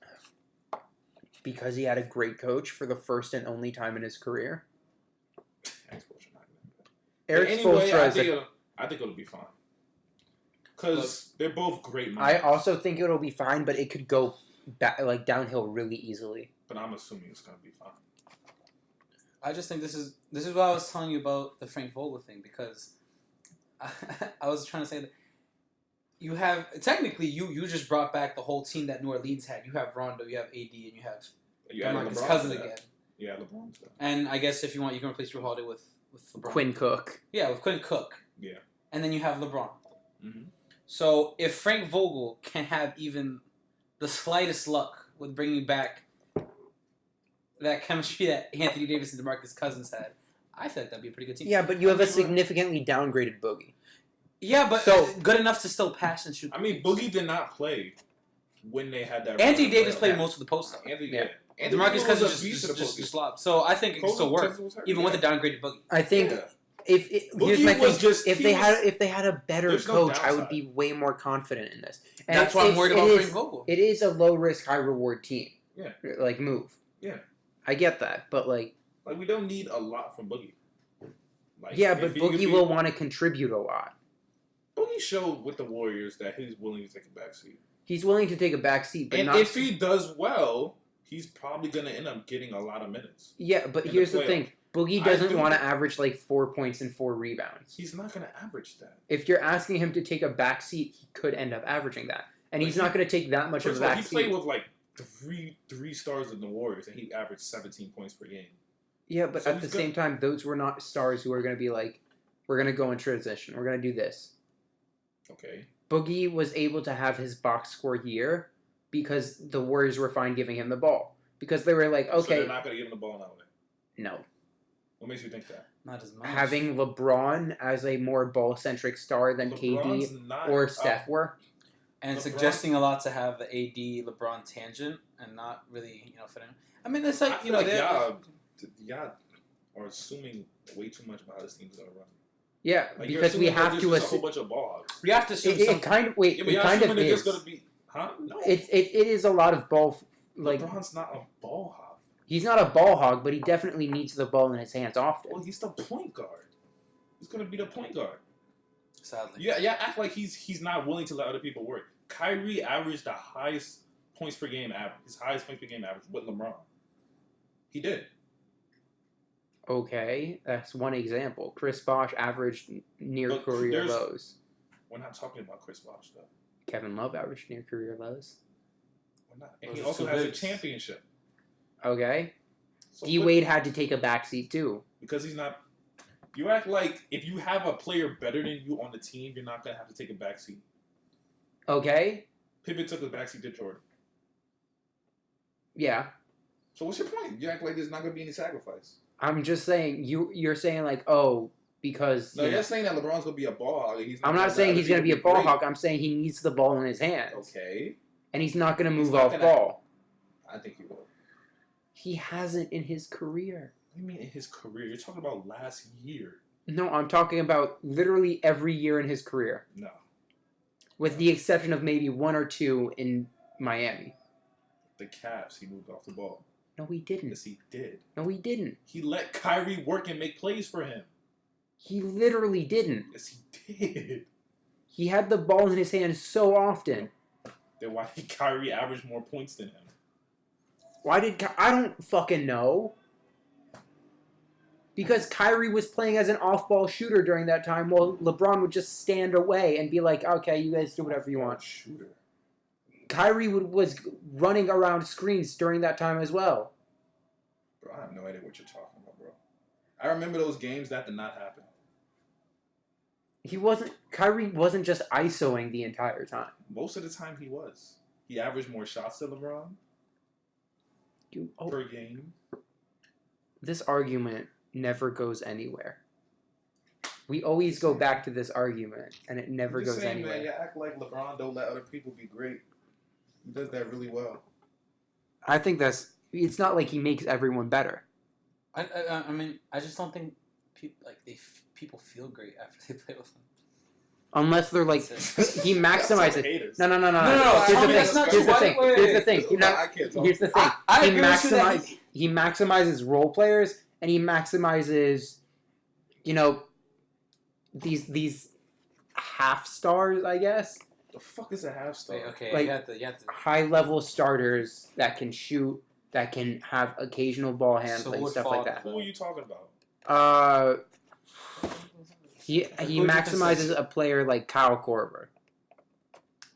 B: Because he had a great coach for the first and only time in his career. Eric Spoelstra
C: I think it'll be fine. Because they're both great
B: I
C: minds.
B: also think it'll be fine, but it could go downhill really easily.
C: But I'm assuming it's going to be fine.
D: I just think this is what I was telling you about the Frank Vogel thing, because I was trying to say that you have technically you just brought back the whole team that New Orleans had. You have Rondo, you have AD, and you have DeMarcus Cousins again.
C: Yeah, LeBron's there.
D: And I guess if you want, you can replace Drew Holiday with LeBron.
B: Quinn Cook.
D: Yeah, with Quinn Cook.
C: Yeah.
D: And then you have LeBron.
C: Mm-hmm.
D: So if Frank Vogel can have even the slightest luck with bringing back that chemistry that Anthony Davis and DeMarcus Cousins had, I feel like that'd be a pretty good team.
B: Yeah, but you have a significantly downgraded Boogie.
D: Yeah, but
B: So
D: good enough to still pass and shoot.
C: I mean, Boogie did not play when they had that.
D: Anthony Davis played most of the post.
C: Yeah.
D: DeMarcus Cousins just slobbed. So I think it can still work, even with a downgraded Boogie.
B: I think here's my thing. If they had a better coach, I would be way more confident in this. And
D: That's why I'm worried about Frank Vogel.
B: It is a low risk, high reward team.
C: Yeah.
B: Move.
C: Yeah.
B: I get that, but
C: we don't need a lot from Boogie.
B: But Boogie will want to contribute a lot.
C: Boogie showed with the Warriors that he's willing to take a backseat.
B: He's willing to take a backseat, but
C: and
B: not.
C: If he does well, he's probably going to end up getting a lot of minutes.
B: Yeah, but here's the thing: Boogie doesn't want to average 4 points and 4 rebounds.
C: He's not going to average that.
B: If you're asking him to take a backseat, he could end up averaging that, and he's not going to take that much of a backseat.
C: He played with three stars in the Warriors, and he averaged 17 points per game.
B: Yeah, but at the same time, those were not stars who were going to be we're going to go in transition. We're going to do this.
C: Okay.
B: Boogie was able to have his box score year because the Warriors were fine giving him the ball. Because they were okay.
C: So they're not going to give him the ball now.
B: No.
C: What makes you think that?
D: Not as much.
B: Having LeBron as a more ball-centric star than KD or Steph were.
D: And suggesting a lot to have the AD LeBron tangent and not really, fit in. I mean, it's
C: y'all are assuming way too much about how this team's going to run.
B: Yeah, because we have to
C: assume a whole bunch of ball hogs.
D: We have to assume
B: it kind of wait.
C: Yeah,
B: it kind of is.
C: Gonna be, huh? No.
B: It is a lot of ball.
C: LeBron's not a ball hog.
B: He's not a ball hog, but he definitely needs the ball in his hands often.
C: Well, he's the point guard. He's gonna be the point guard.
D: Sadly.
C: Yeah. Act like he's not willing to let other people work. Kyrie averaged the highest points per game average. His highest points per game average with LeBron. He did.
B: Okay, that's one example. Chris Bosh averaged near career lows.
C: We're not talking about Chris Bosh, though.
B: Kevin Love averaged near career lows.
C: We're not. And he also has a championship.
B: Okay. So D-Wade had to take a backseat, too.
C: Because he's not... You act like if you have a player better than you on the team, you're not going to have to take a backseat.
B: Okay.
C: Pippen took a backseat to Jordan.
B: Yeah.
C: So what's your point? You act like there's not going to be any sacrifice.
B: I'm just saying, you're saying because...
C: No, you're saying that LeBron's going to be a ball hog.
B: I'm not saying he's going to be a ball hog. I'm saying he needs the ball in his hands.
C: Okay.
B: And he's not going to move off ball.
C: I think he will.
B: He hasn't in his career.
C: What do you mean in his career? You're talking about last year.
B: No, I'm talking about literally every year in his career.
C: No.
B: With the exception of maybe 1 or 2 in Miami.
C: The Cavs, he moved off the ball.
B: No, he didn't.
C: Yes, he did.
B: No, he didn't.
C: He let Kyrie work and make plays for him.
B: He literally didn't.
C: Yes, he did.
B: He had the ball in his hands so often.
C: Then why did Kyrie average more points than him?
B: I don't fucking know. Because Kyrie was playing as an off-ball shooter during that time, while LeBron would just stand away and be like, okay, you guys do whatever you want.
C: Shooter.
B: Kyrie was running around screens during that time as well.
C: Bro, I have no idea what you're talking about, bro. I remember those games that did not happen.
B: Kyrie wasn't just ISOing the entire time.
C: Most of the time he was. He averaged more shots than LeBron per game.
B: This argument never goes anywhere. We always go back to this argument, and it never goes anywhere.
C: Man, you act like LeBron don't let other people be great. He does that really well.
B: I think it's not like he makes everyone better.
D: I mean, I just don't think people feel great after they play with him.
B: Unless they're like he maximizes.
C: Haters.
B: No.
D: No,
B: Here's
D: Tommy, that's not true.
B: Here's the thing.
C: Here's the thing.
D: I
B: He
D: agree with you that
B: maximizes. He maximizes role players, and he maximizes, these half stars, I guess.
C: The fuck is a half star?
D: Wait, okay,
B: Like,
D: you have to.
B: High level starters that can shoot, that can have occasional ball handling,
D: would
B: stuff
D: fall-
B: like that.
C: Who are you talking about?
B: He maximizes a player like Kyle Korver.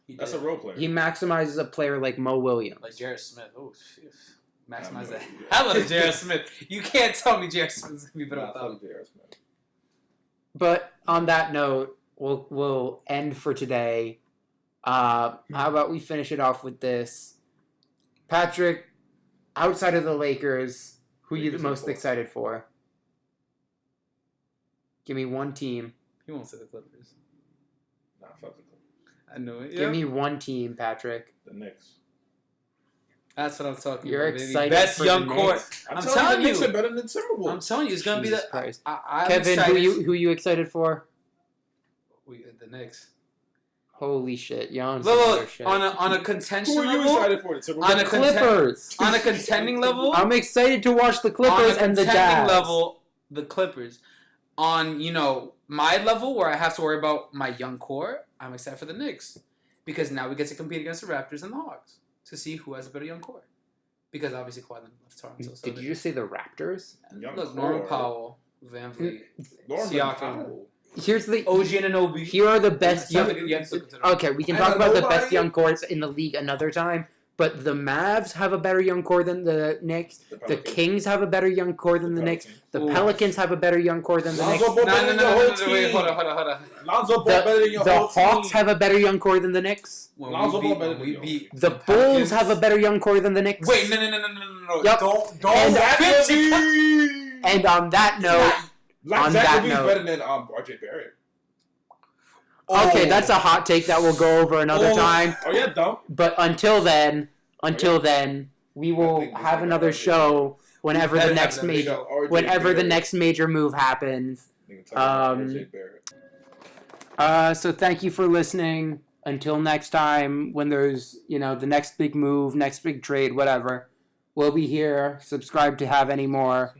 C: That's a role player.
B: He maximizes a player like Mo Williams.
D: Like Jared Smith. Oh, shit. Maximize that. Hell of Jared Smith. You can't tell me Jared Smith is going to be better
C: Nah,
D: without
C: fuck Jared Smith.
B: But on that note, we'll end for today. How about we finish it off with this? Patrick, outside of the Lakers, who are you the most excited for? Give me one team.
D: He won't say the Clippers.
C: Nah, fuck the Clippers.
D: I know it.
B: Give me one team, Patrick.
C: The Knicks.
D: That's what I'm talking
B: You're
D: about.
B: excited
D: Best
B: for
D: young
B: the
D: core.
B: Knicks?
D: I'm
C: telling
D: telling
C: you, the Knicks
D: you.
C: are better than Timberwolves.
D: I'm telling you, it's gonna
B: Jesus
D: be the.
B: Christ.
D: I'm
B: Kevin,
D: excited.
B: who you excited for?
D: The Knicks.
B: Holy shit, you're on some
D: Look,
B: other shit.
D: on a contention
C: Who are you
D: level,
C: excited for? The Timberwolves?
D: on a
B: Clippers.
D: on a contending level,
B: I'm excited to watch the
D: on
B: Clippers
D: a
B: and the
D: contending
B: Jazz.
D: level, the Clippers. On my level where I have to worry about my young core, I'm excited for the Knicks because now we get to compete against the Raptors and the Hawks to see who has a better young core. Because obviously Kawhi left Toronto. So
B: Did you just say the Raptors?
C: Young
D: look,
C: core.
D: Norman Powell, Van Vliet,
C: Norman
D: Siakam,
C: Powell.
B: Here's the
D: OG Anunoby.
B: Here are the best young.
D: You have to consider.
B: Okay, we can
C: And
B: talk about the
C: nobody-
B: best young cores in the league another time. But the Mavs have a better young core than the Knicks. The
C: Pelicans.
B: Kings have a better young core than the Knicks. The
D: Ooh.
B: Pelicans have a better young core than the
C: Lonzo
B: Knicks.
C: Ball better than your whole team.
D: Wait, hold on.
C: Lonzo Ball better than your
B: The
C: whole
B: Hawks
C: team.
B: have a better young core than the Knicks.
D: When
C: Lonzo Ball better
D: when
C: than
D: we
C: yours.
D: beat
B: The
D: Pelicans-
B: Bulls have a better young core than the Knicks.
D: Wait, no.
B: Yep.
C: Don't
B: And-
C: Jacoby.
B: And on that note,
C: Like
B: on that
C: Jacoby's
B: note-
C: better than RJ Barrett.
B: okay, that's a hot take that we'll go over another time.
C: Oh yeah, dumb.
B: But until then, we will have another show whenever the next major next major move happens.
C: RJ Barrett.
B: So thank you for listening. Until next time, when there's the next big move, next big trade, whatever, we'll be here. Subscribe to have any more.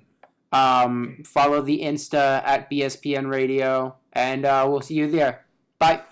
B: Follow the Insta at BSPN Radio, and we'll see you there. Bye.